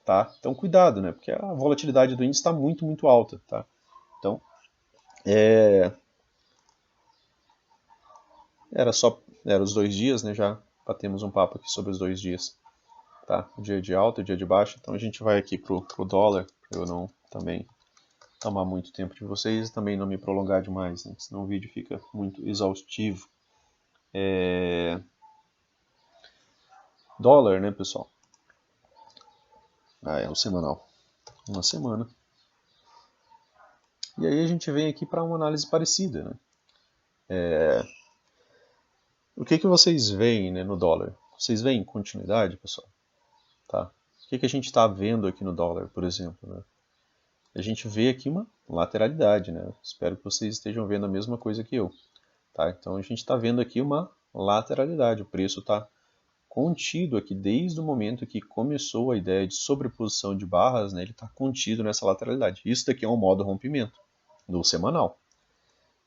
Tá? Então cuidado, né, porque a volatilidade do índice está muito, muito alta. Tá? Então, era os 2 dias, né? Já batemos um papo aqui sobre os 2 dias, tá? O dia de alta e o dia de baixa. Então a gente vai aqui pro dólar, para eu não também tomar muito tempo de vocês e também não me prolongar demais, né? Senão o vídeo fica muito exaustivo. Dólar, né, pessoal? É o semanal. Uma semana. E aí a gente vem aqui para uma análise parecida, né? O que vocês veem, né, no dólar? Vocês veem continuidade, pessoal? Tá? O que a gente está vendo aqui no dólar, por exemplo? Né? A gente vê aqui uma lateralidade, né? Espero que vocês estejam vendo a mesma coisa que eu. Tá? Então a gente está vendo aqui uma lateralidade. O preço está contido aqui desde o momento que começou a ideia de sobreposição de barras, né? Ele está contido nessa lateralidade. Isso daqui é um modo rompimento do semanal.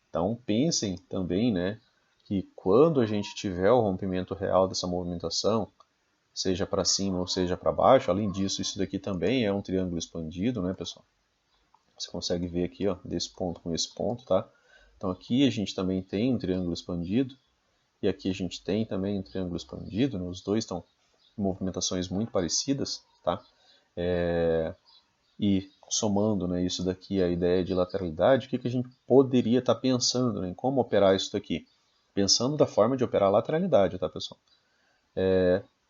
Então pensem também, né, que quando a gente tiver o rompimento real dessa movimentação, seja para cima ou seja para baixo, além disso, isso daqui também é um triângulo expandido, né, pessoal? Você consegue ver aqui, ó, desse ponto com esse ponto, tá? Então aqui a gente também tem um triângulo expandido, e aqui a gente tem também um triângulo expandido, né? Os dois estão em movimentações muito parecidas, tá? E somando, né, isso daqui, a ideia de lateralidade, o que a gente poderia estar pensando, né, em como operar isso daqui? Pensando da forma de operar a lateralidade, tá, pessoal?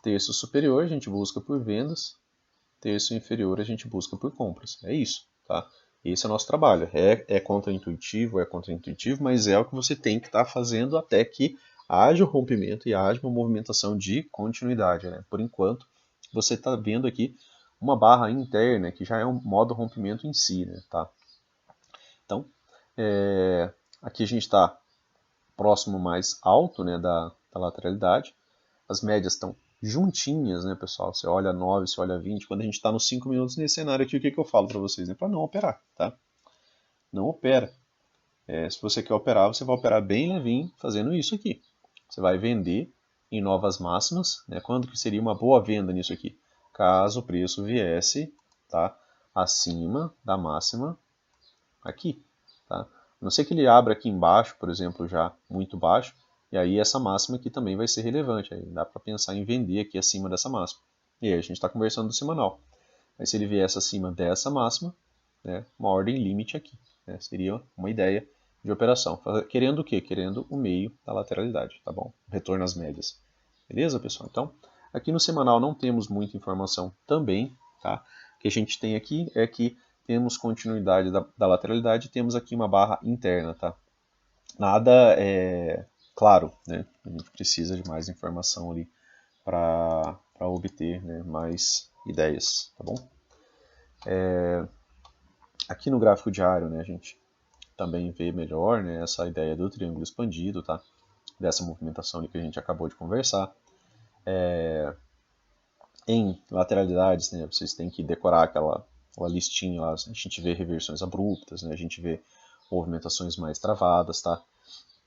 Terço superior a gente busca por vendas, terço inferior a gente busca por compras. É isso, tá? Esse é o nosso trabalho. É contraintuitivo, mas é o que você tem que estar fazendo até que haja o rompimento e haja uma movimentação de continuidade, né? Por enquanto, você está vendo aqui uma barra interna, que já é um modo rompimento em si, né? Tá? Então, aqui a gente está próximo mais alto, né, da lateralidade. As médias estão juntinhas, né, pessoal? Você olha 9, você olha 20. Quando a gente está nos 5 minutos nesse cenário aqui, o que eu falo para vocês? Né? Para não operar, tá? Não opera. Se você quer operar, você vai operar bem levinho fazendo isso aqui. Você vai vender em novas máximas, né? Quando que seria uma boa venda nisso aqui? Caso o preço viesse, tá, acima da máxima aqui, tá? A não ser que ele abra aqui embaixo, por exemplo, já muito baixo, e aí essa máxima aqui também vai ser relevante. Aí dá para pensar em vender aqui acima dessa máxima. E aí a gente está conversando do semanal. Mas se ele viesse acima dessa máxima, né, uma ordem limite aqui, né, seria uma ideia de operação. Querendo o quê? Querendo o meio da lateralidade, tá bom? Retorno às médias. Beleza, pessoal? Então, aqui no semanal não temos muita informação também, tá? O que a gente tem aqui é que temos continuidade da lateralidade e temos aqui uma barra interna, tá? Nada é claro, né? A gente precisa de mais informação ali para obter, né, mais ideias, tá bom? Aqui no gráfico diário, né, a gente também vê melhor, né, essa ideia do triângulo expandido, tá? Dessa movimentação ali que a gente acabou de conversar. Em lateralidades, né, vocês têm que decorar aquela listinha lá, a gente vê reversões abruptas, né, a gente vê movimentações mais travadas, tá?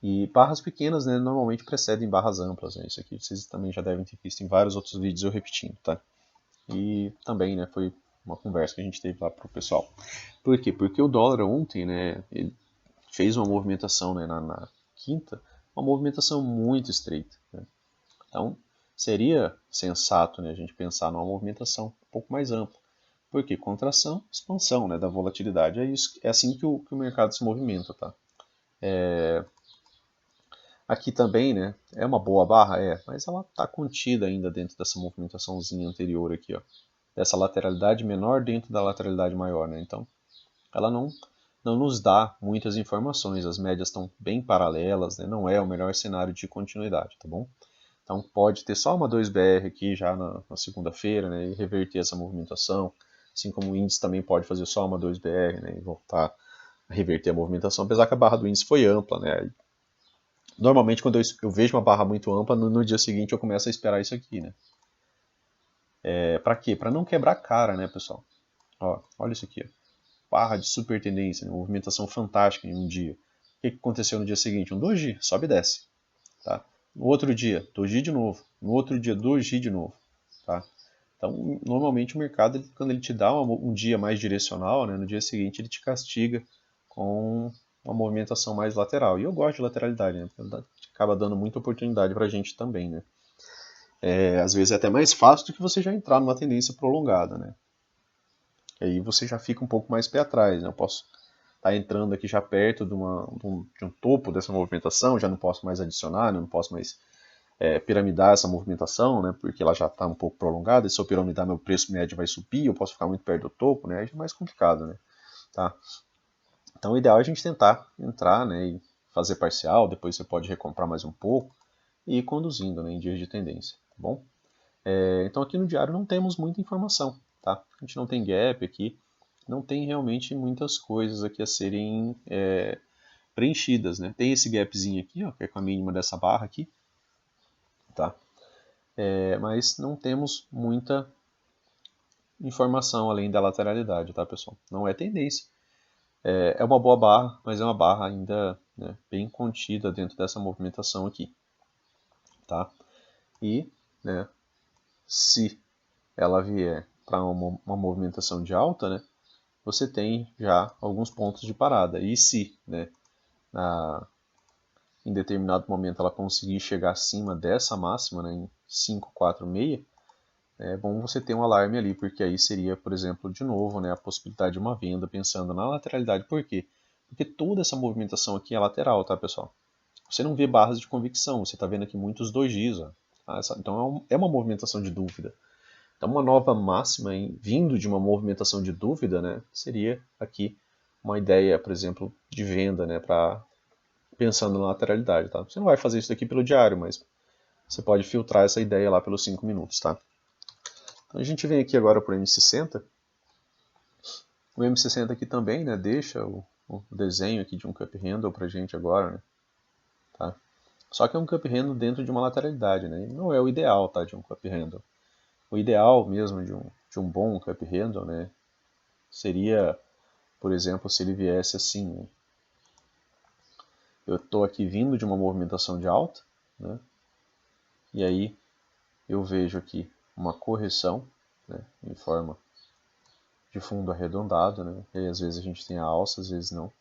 E barras pequenas, né, normalmente precedem barras amplas, né? Isso aqui vocês também já devem ter visto em vários outros vídeos eu repetindo, tá? E também, né, foi uma conversa que a gente teve lá pro pessoal. Por quê? Porque o dólar ontem, né, ele fez uma movimentação, né, na quinta, uma movimentação muito estreita, né? Então, seria sensato, né, a gente pensar numa movimentação um pouco mais ampla. Por quê? Contração, expansão, né, da volatilidade. É, isso, é assim que o mercado se movimenta, tá? Aqui também, né, é uma boa barra, mas ela está contida ainda dentro dessa movimentaçãozinha anterior aqui, ó, dessa lateralidade menor dentro da lateralidade maior, né? Então, ela não nos dá muitas informações, as médias estão bem paralelas, né? Não é o melhor cenário de continuidade, tá bom? Então, pode ter só uma 2BR aqui já na segunda-feira, né, e reverter essa movimentação, assim como o índice também pode fazer só uma 2BR, né, e voltar a reverter a movimentação, apesar que a barra do índice foi ampla, né? Normalmente, quando eu vejo uma barra muito ampla, no dia seguinte eu começo a esperar isso aqui, né? Para quê? Para não quebrar a cara, né, pessoal? Ó, olha isso aqui, ó. Barra de super tendência, né? Movimentação fantástica em um dia. O que aconteceu no dia seguinte? Um doji, sobe e desce, tá? No outro dia, doji de novo. No outro dia, doji de novo, tá? Então, normalmente o mercado, quando ele te dá um dia mais direcional, né, no dia seguinte ele te castiga com uma movimentação mais lateral. E eu gosto de lateralidade, né? Porque acaba dando muita oportunidade para a gente também, né? Às vezes é até mais fácil do que você já entrar numa tendência prolongada, né? E aí você já fica um pouco mais pé atrás, né? Eu posso estar entrando aqui já perto de um topo dessa movimentação, já não posso mais adicionar, não posso mais piramidar essa movimentação, né? Porque ela já está um pouco prolongada, e se eu piramidar meu preço médio vai subir, eu posso ficar muito perto do topo, né? Aí é mais complicado, né? Tá? Então o ideal é a gente tentar entrar, né, e fazer parcial, depois você pode recomprar mais um pouco e ir conduzindo, né, em dias de tendência, tá bom? Então aqui no diário não temos muita informação, tá? A gente não tem gap aqui, não tem realmente muitas coisas aqui a serem preenchidas, né? Tem esse gapzinho aqui, ó, que é com a mínima dessa barra aqui, tá? Mas não temos muita informação além da lateralidade, tá, pessoal? Não é tendência. É uma boa barra, mas é uma barra ainda, né, bem contida dentro dessa movimentação aqui, tá? E, né, se ela vier para uma movimentação de alta, né, você tem já alguns pontos de parada. E se, né, em determinado momento ela conseguir chegar acima dessa máxima, né, em 546, é bom você ter um alarme ali, porque aí seria, por exemplo, de novo, né, a possibilidade de uma venda pensando na lateralidade. Por quê? Porque toda essa movimentação aqui é lateral, tá, pessoal? Você não vê barras de convicção, você está vendo aqui muitos dojis, ó. Então é uma movimentação de dúvida. Então uma nova máxima vindo de uma movimentação de dúvida, né, seria aqui uma ideia, por exemplo, de venda, né, para pensando na lateralidade, tá? Você não vai fazer isso daqui pelo diário, mas você pode filtrar essa ideia lá pelos 5 minutos, tá? Então a gente vem aqui agora para o M60. O M60 aqui também, né, deixa o desenho aqui de um cup handle pra gente agora, né? Tá? Só que é um cup handle dentro de uma lateralidade, né? E não é o ideal, tá, de um cup handle. O ideal mesmo de um bom cup handle, né, seria, por exemplo, se ele viesse assim, né? Eu estou aqui vindo de uma movimentação de alta, né? E aí eu vejo aqui uma correção, né, em forma de fundo arredondado, né? E aí, às vezes a gente tem a alça, às vezes não.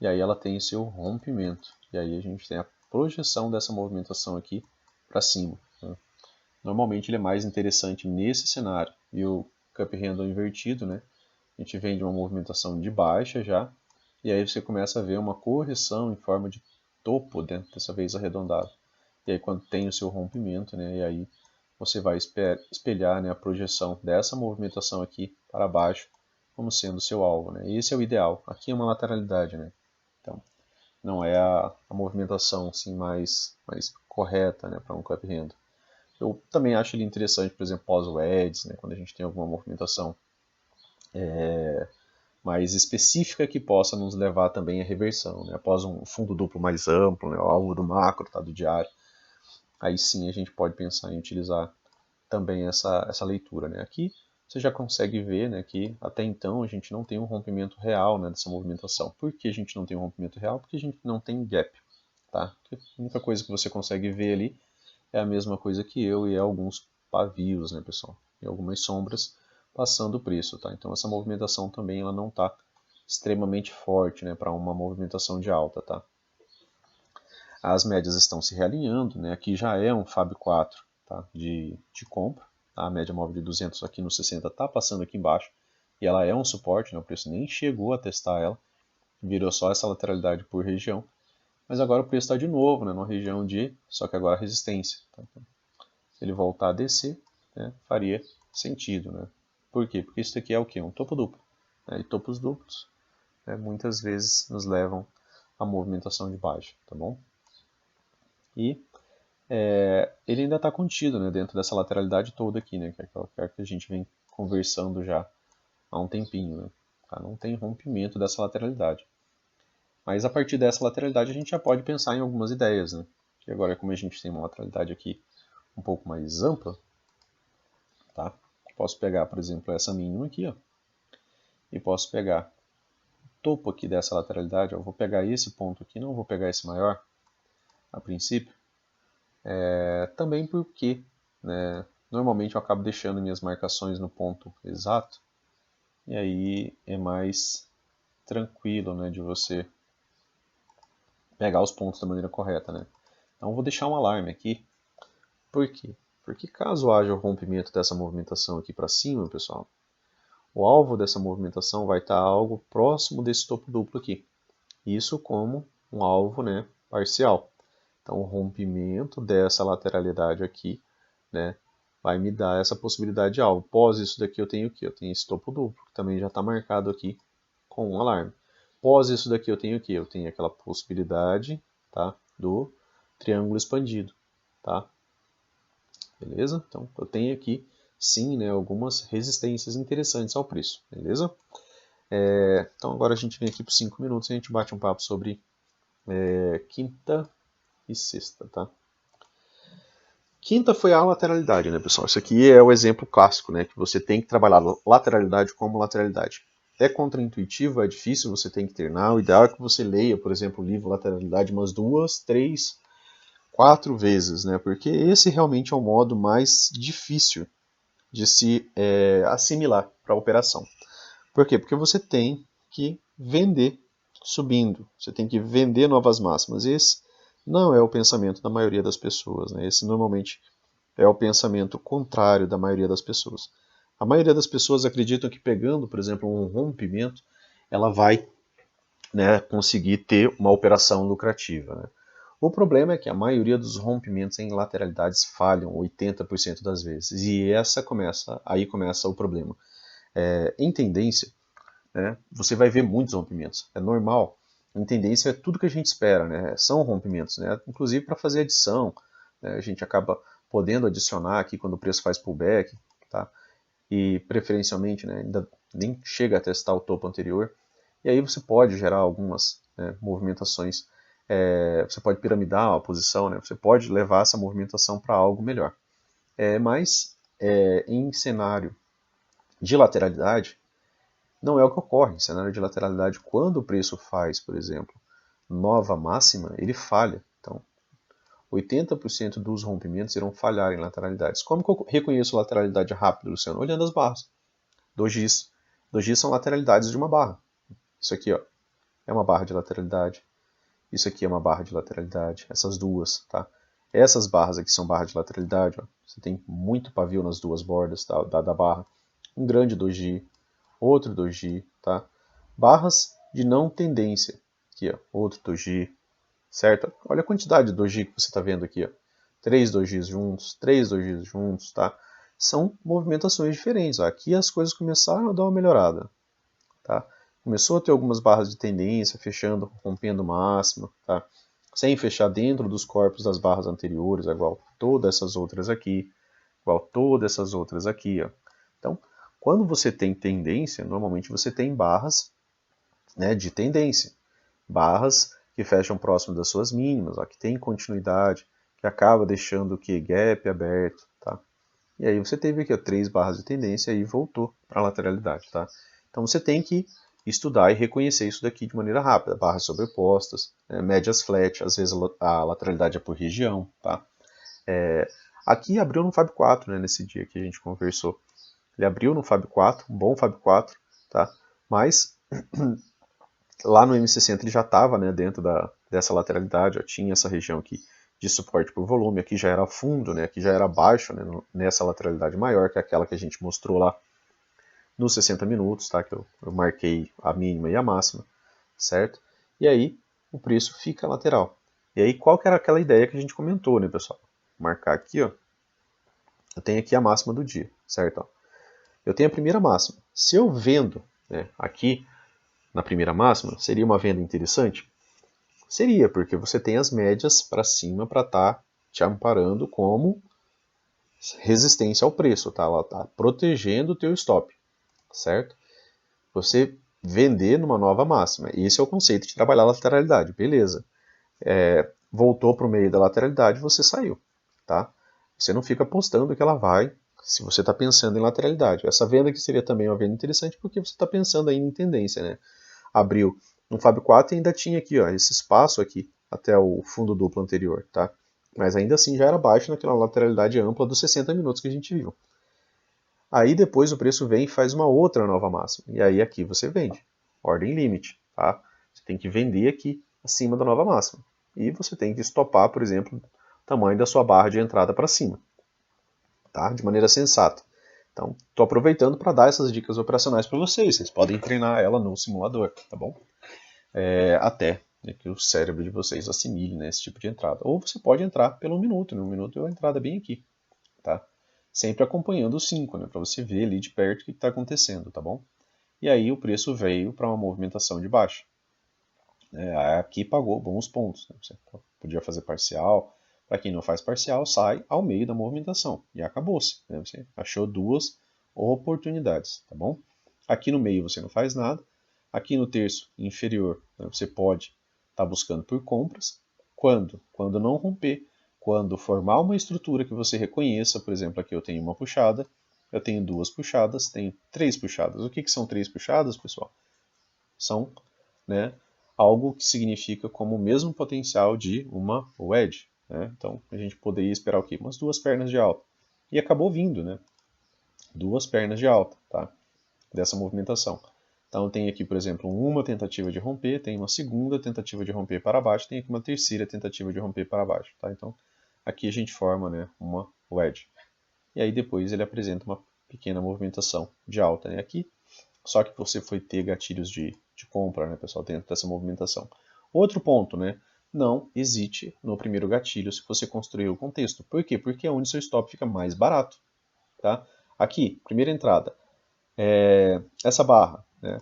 E aí ela tem o seu rompimento. E aí a gente tem a projeção dessa movimentação aqui para cima, né? Normalmente ele é mais interessante nesse cenário. E o cup handle invertido, né? A gente vem de uma movimentação de baixa já, e aí você começa a ver uma correção em forma de topo, né? Dessa vez arredondado. E aí quando tem o seu rompimento, né? E aí você vai espelhar, né, a projeção dessa movimentação aqui para baixo como sendo o seu alvo, né? E esse é o ideal. Aqui é uma lateralidade, né? Então, não é a movimentação assim, mais correta, né, para um cup handle. Eu também acho ele interessante, por exemplo, pós-WEDs, né, quando a gente tem alguma movimentação mais específica que possa nos levar também à reversão, né, após um fundo duplo mais amplo, né, o alvo do macro, tá, do diário. Aí sim a gente pode pensar em utilizar também essa leitura, né. Aqui você já consegue ver, né, que até então a gente não tem um rompimento real, né, dessa movimentação. Por que a gente não tem um rompimento real? Porque a gente não tem gap. Tá? A única coisa que você consegue ver ali é a mesma coisa que eu e alguns pavios, né, pessoal? E algumas sombras passando o preço, tá? Então essa movimentação também ela não está extremamente forte, né, para uma movimentação de alta, tá? As médias estão se realinhando, né? Aqui já é um Fab 4, tá? de compra. Tá? A média móvel de 200 aqui no 60 está passando aqui embaixo. E ela é um suporte, né? O preço nem chegou a testar ela. Virou só essa lateralidade por região. Mas agora o preço está de novo, né? Numa região de, só que agora resistência. Tá? Se ele voltar a descer, né? Faria sentido, né? Por quê? Porque isso aqui é o quê? Um topo duplo. Né? E topos duplos, né, muitas vezes nos levam à movimentação de baixa, tá bom? E ele ainda está contido, né, dentro dessa lateralidade toda aqui, né, que é que a gente vem conversando já há um tempinho, né? Tá? Não tem rompimento dessa lateralidade. Mas a partir dessa lateralidade a gente já pode pensar em algumas ideias, né? E agora, como a gente tem uma lateralidade aqui um pouco mais ampla, tá? Posso pegar, por exemplo, essa mínima aqui, ó, e posso pegar o topo aqui dessa lateralidade, ó, eu vou pegar esse ponto aqui, não vou pegar esse maior, a princípio, também porque, né, normalmente eu acabo deixando minhas marcações no ponto exato, e aí é mais tranquilo, né, de você pegar os pontos da maneira correta, né? Então eu vou deixar um alarme aqui. Por quê? Porque caso haja o rompimento dessa movimentação aqui para cima, pessoal, o alvo dessa movimentação vai estar algo próximo desse topo duplo aqui. Isso como um alvo, né, parcial. Então o rompimento dessa lateralidade aqui, né, vai me dar essa possibilidade de alvo. Pós isso daqui eu tenho o quê? Eu tenho esse topo duplo, que também já está marcado aqui com um alarme. Pós isso daqui eu tenho o quê? Eu tenho aquela possibilidade, tá, do triângulo expandido, tá? Beleza? Então eu tenho aqui sim, né, algumas resistências interessantes ao preço, beleza? Então agora a gente vem aqui por 5 minutos e a gente bate um papo sobre quinta e sexta, tá? Quinta foi a lateralidade, né, pessoal? Isso aqui é o exemplo clássico, né, que você tem que trabalhar lateralidade como lateralidade. É contraintuitivo, é difícil, você tem que treinar. O ideal é que você leia, por exemplo, o livro Lateralidade umas 2, 3, 4 vezes, né? Porque esse realmente é o modo mais difícil de se assimilar para a operação. Por quê? Porque você tem que vender subindo, você tem que vender novas máximas. Esse não é o pensamento da maioria das pessoas, né? Esse normalmente é o pensamento contrário da maioria das pessoas. A maioria das pessoas acreditam que pegando, por exemplo, um rompimento, ela vai, né, conseguir ter uma operação lucrativa, né? O problema é que a maioria dos rompimentos em lateralidades falham 80% das vezes. E aí começa o problema. Em tendência, né, você vai ver muitos rompimentos. É normal Em tendência é tudo que a gente espera, né? São rompimentos, né? Inclusive para fazer adição, né? A gente acaba podendo adicionar aqui quando o preço faz pullback, tá? E preferencialmente, né, ainda nem chega a testar o topo anterior. E aí você pode gerar algumas, né, movimentações, você pode piramidar a posição, né? Você pode levar essa movimentação para algo melhor. Mas em cenário de lateralidade, não é o que ocorre. Em cenário de lateralidade, quando o preço faz, por exemplo, nova máxima, ele falha. Então, 80% dos rompimentos irão falhar em lateralidades. Como que eu reconheço lateralidade rápida, Luciano? Olhando as barras. Dojis. Dojis são lateralidades de uma barra. Isso aqui, ó, é uma barra de lateralidade. Isso aqui é uma barra de lateralidade. Essas duas, tá? Essas barras aqui são barra de lateralidade. Ó. Você tem muito pavio nas duas bordas da barra. Um grande doji, outro doji, tá? Barras de não tendência. Aqui, ó, outro doji, certo? Olha a quantidade de doji que você está vendo aqui, ó. 3 dojis juntos, tá? São movimentações diferentes. Ó. Aqui as coisas começaram a dar uma melhorada, tá? Começou a ter algumas barras de tendência, fechando, rompendo máxima, tá? Sem fechar dentro dos corpos das barras anteriores, igual todas essas outras aqui, igual todas essas outras aqui, ó. Então, quando você tem tendência, normalmente você tem barras, né, de tendência. Barras que fecham próximo das suas mínimas, ó, que tem continuidade, que acaba deixando o que gap aberto, tá? E aí você teve aqui ó, 3 barras de tendência e voltou para a lateralidade, tá? Então você tem que estudar e reconhecer isso daqui de maneira rápida. Barras sobrepostas, médias flat, às vezes a lateralidade é por região, tá? Aqui abriu no Fab 4, né, nesse dia que a gente conversou. Ele abriu no Fab 4, um bom Fab 4, tá? Mas lá no M60 ele já estava, né, dentro dessa lateralidade, ó, tinha essa região aqui de suporte por volume, aqui já era fundo, né, aqui já era baixo, né, nessa lateralidade maior, que é aquela que a gente mostrou lá nos 60 minutos, tá, que eu marquei a mínima e a máxima, certo? E aí o preço fica lateral. E aí qual que era aquela ideia que a gente comentou, né, pessoal? Marcar aqui, ó, eu tenho aqui a máxima do dia, certo? Ó, eu tenho a primeira máxima. Se eu vendo, né, aqui na primeira máxima, seria uma venda interessante? Seria, porque você tem as médias para cima para estar te amparando como resistência ao preço, tá? Ela está protegendo o teu stop, certo? Você vender numa nova máxima. Esse é o conceito de trabalhar a lateralidade, beleza. Voltou para o meio da lateralidade, você saiu, tá? Você não fica apostando que ela vai, se você está pensando em lateralidade. Essa venda aqui seria também uma venda interessante porque você está pensando ainda em tendência, né? Abriu no Fab 4 e ainda tinha aqui, ó, esse espaço aqui até o fundo duplo anterior, tá? Mas ainda assim já era baixo naquela lateralidade ampla dos 60 minutos que a gente viu. Aí depois o preço vem e faz uma outra nova máxima. E aí aqui você vende. Ordem limite, tá? Você tem que vender aqui acima da nova máxima. E você tem que estopar, por exemplo, o tamanho da sua barra de entrada para cima, tá? De maneira sensata. Então, estou aproveitando para dar essas dicas operacionais para vocês. Vocês podem treinar ela no simulador, tá bom? Até que o cérebro de vocês assimile, né, esse tipo de entrada. Ou você pode entrar pelo minuto, né? Um minuto é a entrada bem aqui, tá? Sempre acompanhando os 5, né, para você ver ali de perto o que está acontecendo, tá bom? E aí o preço veio para uma movimentação de baixa. Aqui pagou bons pontos, né? Você podia fazer parcial. Para quem não faz parcial, sai ao meio da movimentação e acabou-se, né? Você achou duas oportunidades, tá bom? Aqui no meio você não faz nada. Aqui no terço inferior, né, você pode estar buscando por compras. Quando? Quando não romper. Quando formar uma estrutura que você reconheça, por exemplo, aqui eu tenho uma puxada, eu tenho duas puxadas, tenho 3 puxadas. O que são 3 puxadas, pessoal? São, né, algo que significa como o mesmo potencial de uma wedge. Né? Então a gente poderia esperar o quê? Umas 2 pernas de alta. E acabou vindo, né? 2 pernas de alta, tá? Dessa movimentação. Então tem aqui, por exemplo, uma tentativa de romper, tem uma segunda tentativa de romper para baixo, tem aqui uma terceira tentativa de romper para baixo. Tá? Então aqui a gente forma, né, uma wedge. E aí depois ele apresenta uma pequena movimentação de alta, né, aqui. Só que você foi ter gatilhos de compra, né, pessoal, dentro dessa movimentação. Outro ponto, né, não hesite no primeiro gatilho se você construir o contexto. Por quê? Porque é onde seu stop fica mais barato. Tá? Aqui, primeira entrada, essa barra, né,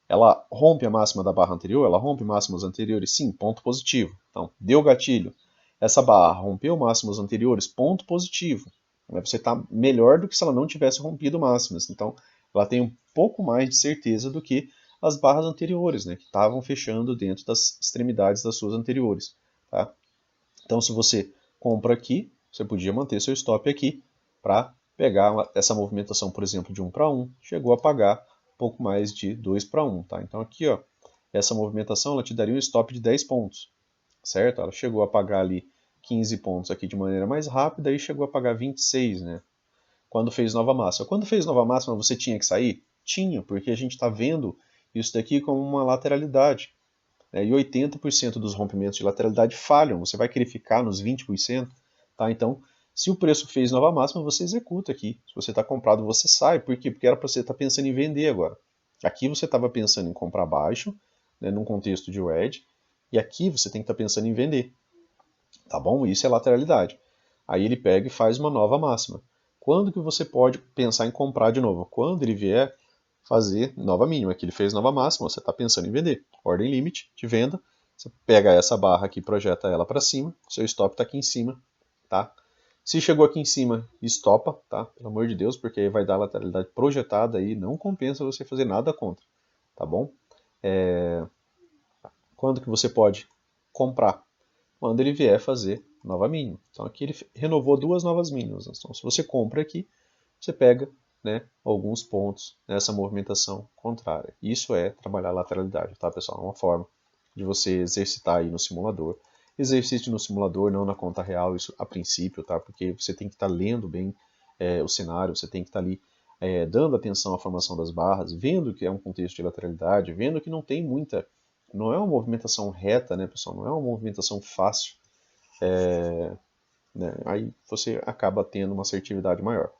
Ela rompe a máxima da barra anterior? Ela rompe máximas anteriores? Sim, ponto positivo. Então, deu gatilho. Essa barra rompeu máximas anteriores? Ponto positivo. Você está melhor do que se ela não tivesse rompido máximas. Então, ela tem um pouco mais de certeza do que as barras anteriores, né, que estavam fechando dentro das extremidades das suas anteriores. Tá? Então, se você compra aqui, você podia manter seu stop aqui para pegar essa movimentação, por exemplo, de 1 para 1, chegou a pagar um pouco mais de 2 para 1. Tá? Então, aqui, ó, essa movimentação ela te daria um stop de 10 pontos, certo? Ela chegou a pagar ali 15 pontos aqui de maneira mais rápida e chegou a pagar 26, né? Quando fez nova máxima. Quando fez nova máxima, você tinha que sair? Tinha, porque a gente está vendo isso daqui como uma lateralidade. Né? E 80% dos rompimentos de lateralidade falham. Você vai querer ficar nos 20%? Tá? Então, se o preço fez nova máxima, você executa aqui. Se você está comprado, você sai. Por quê? Porque era para você estar pensando em vender agora. Aqui você estava pensando em comprar baixo, né, num contexto de wedge, e aqui você tem que estar pensando em vender. Tá bom? Isso é lateralidade. Aí ele pega e faz uma nova máxima. Quando que você pode pensar em comprar de novo? Quando ele vier fazer nova mínima. Aqui ele fez nova máxima, você está pensando em vender. Ordem limite de venda. Você pega essa barra aqui e projeta ela para cima. Seu stop está aqui em cima. Tá? Se chegou aqui em cima, estopa, tá? Pelo amor de Deus, porque aí vai dar lateralidade projetada e não compensa você fazer nada contra. Tá bom? Quando que você pode comprar? Quando ele vier fazer nova mínima. Então aqui ele renovou duas novas mínimas. Então se você compra aqui, você pega, né, alguns pontos nessa movimentação contrária. Isso é trabalhar lateralidade, tá, pessoal? É uma forma de você exercitar aí no simulador. Exercite no simulador, não na conta real, isso a princípio, tá? Porque você tem que estar lendo bem o cenário, você tem que estar ali dando atenção à formação das barras, vendo que é um contexto de lateralidade, vendo que não tem muita, não é uma movimentação reta, né, pessoal? Não é uma movimentação fácil. Né? Aí você acaba tendo uma assertividade maior.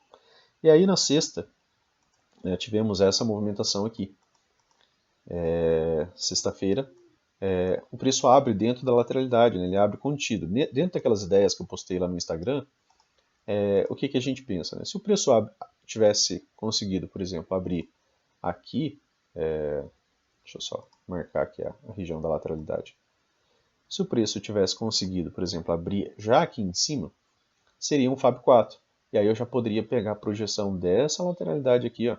E aí na sexta, né, tivemos essa movimentação aqui. Sexta-feira, o preço abre dentro da lateralidade, né? Ele abre contido. Dentro daquelas ideias que eu postei lá no Instagram, o que, que a gente pensa? Né? Se o preço tivesse conseguido, por exemplo, abrir aqui, deixa eu só marcar aqui a região da lateralidade. Se o preço tivesse conseguido, por exemplo, abrir já aqui em cima, seria um Fab 4. E aí eu já poderia pegar a projeção dessa lateralidade aqui, ó,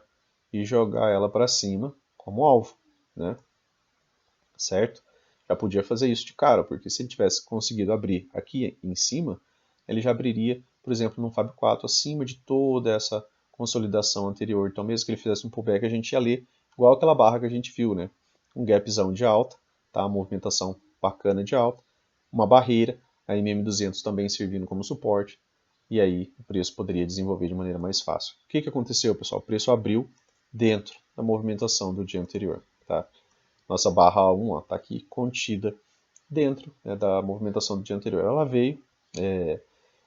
e jogar ela para cima como alvo, né? Certo? Já podia fazer isso de cara, porque se ele tivesse conseguido abrir aqui em cima, ele já abriria, por exemplo, num Fab 4 acima de toda essa consolidação anterior. Então, mesmo que ele fizesse um pullback, a gente ia ler igual aquela barra que a gente viu, né? Um gapzão de alta, tá? Uma movimentação bacana de alta, uma barreira, a MM200 também servindo como suporte, e aí o preço poderia desenvolver de maneira mais fácil. O que, que aconteceu, pessoal? O preço abriu dentro da movimentação do dia anterior, tá? Nossa barra 1 está aqui contida dentro, né, da movimentação do dia anterior. Ela veio,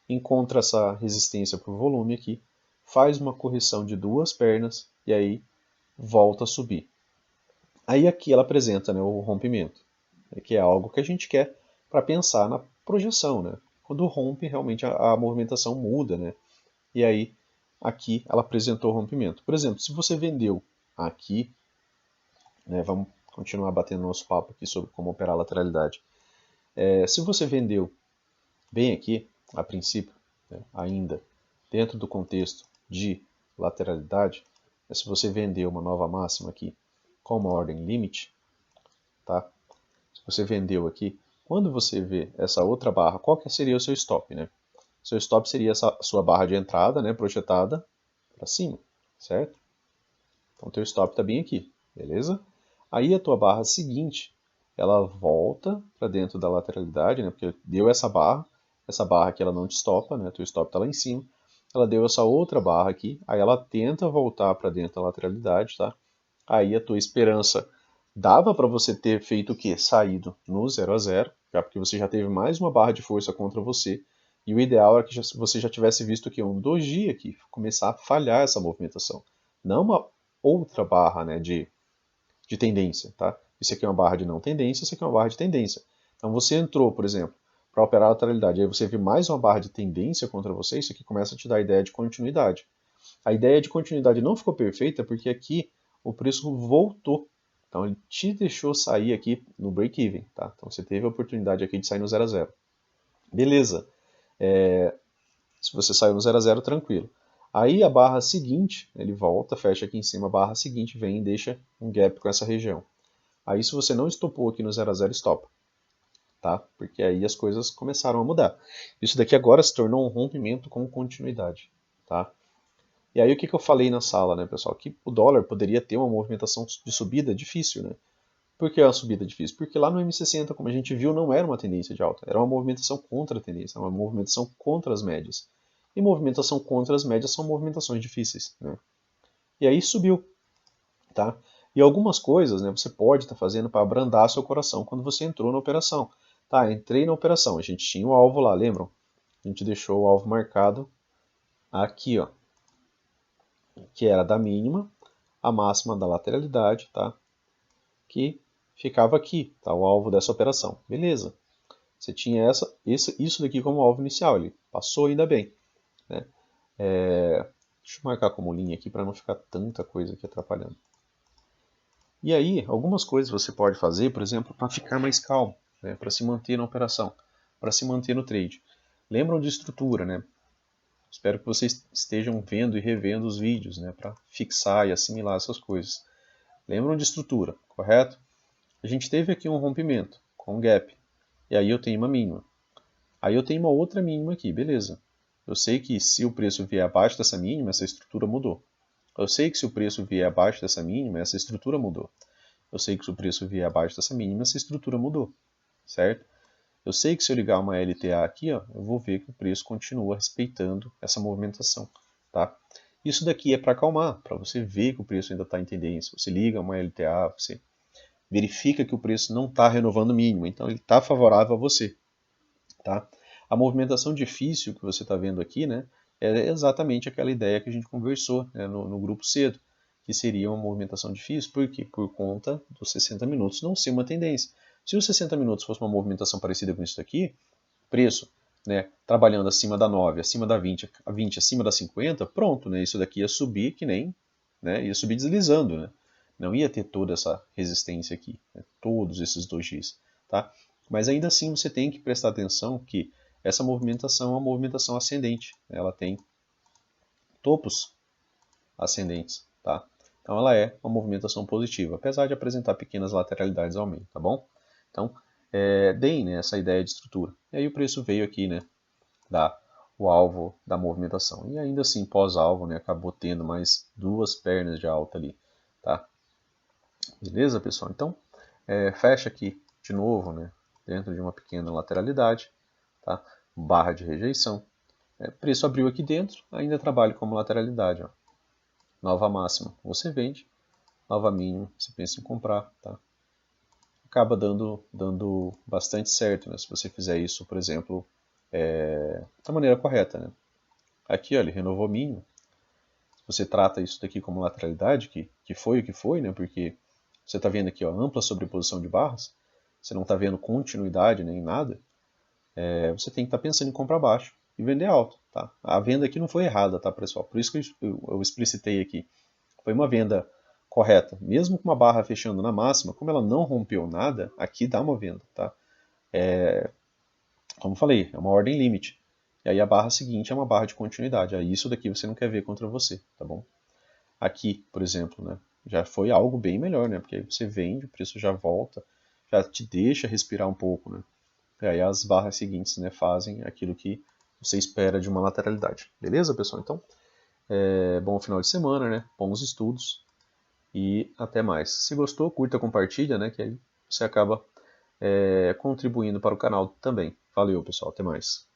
encontra essa resistência por volume aqui, faz uma correção de duas pernas e aí volta a subir. Aí aqui ela apresenta, né, o rompimento, né, que é algo que a gente quer para pensar na projeção. Né? Quando rompe, realmente a movimentação muda. Né? E aí aqui ela apresentou o rompimento. Por exemplo, se você vendeu aqui, né, vamos continuar batendo nosso papo aqui sobre como operar a lateralidade. Se você vendeu bem aqui, a princípio, né, ainda dentro do contexto de lateralidade, se você vendeu uma nova máxima aqui com uma ordem limite, tá? Se você vendeu aqui, quando você vê essa outra barra, qual que seria o seu stop, né? Seu stop seria essa sua barra de entrada, né, projetada para cima, certo? Então, teu stop está bem aqui, beleza? Aí a tua barra seguinte, ela volta para dentro da lateralidade, né? Porque deu essa barra aqui ela não te estopa, né? Teu stop está lá em cima. Ela deu essa outra barra aqui, aí ela tenta voltar para dentro da lateralidade, tá? Aí a tua esperança dava para você ter feito o quê? Saído no 0 a 0, já porque você já teve mais uma barra de força contra você. E o ideal era que você já tivesse visto que um doji aqui começar a falhar essa movimentação. Não uma outra barra, né, de tendência, tá? Isso aqui é uma barra de não tendência, isso aqui é uma barra de tendência. Então você entrou, por exemplo, para operar a lateralidade, aí você viu mais uma barra de tendência contra você, isso aqui começa a te dar a ideia de continuidade. A ideia de continuidade não ficou perfeita porque aqui o preço voltou, Então ele te deixou sair aqui no break-even, tá? Então você teve a oportunidade aqui de sair no 0 a 0. Beleza. Se você saiu no 0 a 0, tranquilo. Aí a barra seguinte, ele volta, fecha aqui em cima, a barra seguinte vem e deixa um gap com essa região. Aí se você não estopou aqui no 0 a 0, estopa. Tá? Porque aí as coisas começaram a mudar. Isso daqui agora se tornou um rompimento com continuidade. Tá? E aí o que eu falei na sala, né, pessoal? Que o dólar poderia ter uma movimentação de subida difícil, né? Por que é uma subida difícil? Porque lá no M60, como a gente viu, não era uma tendência de alta, era uma movimentação contra a tendência, uma movimentação contra as médias. E movimentação contra as médias são movimentações difíceis, né? E aí subiu, tá? E algumas coisas, né, você pode estar fazendo para abrandar seu coração quando você entrou na operação. Tá, entrei na operação, a gente tinha o alvo lá, lembram? A gente deixou o alvo marcado aqui, ó, que era da mínima, a máxima da lateralidade, tá? Que ficava aqui, tá? O alvo dessa operação. Beleza. Você tinha isso daqui como alvo inicial, ele passou ainda bem, né? Deixa eu marcar como linha aqui para não ficar tanta coisa aqui atrapalhando. E aí, algumas coisas você pode fazer, por exemplo, para ficar mais calmo, né? Para se manter na operação, para se manter no trade. Lembram de estrutura, né? Espero que vocês estejam vendo e revendo os vídeos, né? Para fixar e assimilar essas coisas. Lembram de estrutura, correto? A gente teve aqui um rompimento com um gap. E aí eu tenho uma mínima. Aí eu tenho uma outra mínima aqui, beleza. Eu sei que se o preço vier abaixo dessa mínima, essa estrutura mudou. Eu sei que se o preço vier abaixo dessa mínima, essa estrutura mudou. Eu sei que se o preço vier abaixo dessa mínima, essa estrutura mudou. Certo? Eu sei que se eu ligar uma LTA aqui, ó, eu vou ver que o preço continua respeitando essa movimentação. Tá? Isso daqui é para acalmar, para você ver que o preço ainda está em tendência. Você liga uma LTA, você verifica que o preço não está renovando o mínimo, então ele está favorável a você. Tá? A movimentação difícil que você está vendo aqui, né, é exatamente aquela ideia que a gente conversou, né, no grupo cedo, que seria uma movimentação difícil, por quê? Por conta dos 60 minutos não ser uma tendência. Se os 60 minutos fosse uma movimentação parecida com isso daqui, preço, né, trabalhando acima da 9, acima da 20, a 20 acima da 50, pronto, né, isso daqui ia subir que nem, né, ia subir deslizando, né, não ia ter toda essa resistência aqui, né, todos esses dojis, tá? Mas ainda assim você tem que prestar atenção que essa movimentação é uma movimentação ascendente, né, ela tem topos ascendentes, tá? Então ela é uma movimentação positiva, apesar de apresentar pequenas lateralidades ao meio, tá bom? Então, deem, né, essa ideia de estrutura. E aí o preço veio aqui, né, dar o alvo da movimentação. E ainda assim, pós-alvo, né, acabou tendo mais duas pernas de alta ali, tá? Beleza, pessoal? Então, fecha aqui de novo, né, dentro de uma pequena lateralidade, tá? Barra de rejeição. Preço abriu aqui dentro, ainda trabalha como lateralidade, ó. Nova máxima, você vende. Nova mínima, você pensa em comprar, tá? Acaba dando bastante certo, né? Se você fizer isso, por exemplo, da maneira correta, né? Aqui, ó, ele renovou mínimo. Se você trata isso daqui como lateralidade, que foi o que foi, né? Porque você está vendo aqui, ó, ampla sobreposição de barras, você não está vendo continuidade nem nada, você tem que estar pensando em comprar baixo e vender alto, tá? A venda aqui não foi errada, tá, pessoal? Por isso que eu explicitei aqui. Foi uma venda correta. Mesmo com uma barra fechando na máxima, como ela não rompeu nada, aqui dá uma venda, tá? Como falei, é uma ordem limite. E aí a barra seguinte é uma barra de continuidade. Aí isso daqui você não quer ver contra você, tá bom? Aqui, por exemplo, né, já foi algo bem melhor, né? Porque aí você vende, o preço já volta, já te deixa respirar um pouco, né? E aí as barras seguintes, né, fazem aquilo que você espera de uma lateralidade. Beleza, pessoal? Então, bom final de semana, né? Bons estudos e até mais. Se gostou, curta, compartilha, né? Que aí você acaba contribuindo para o canal também. Valeu, pessoal. Até mais.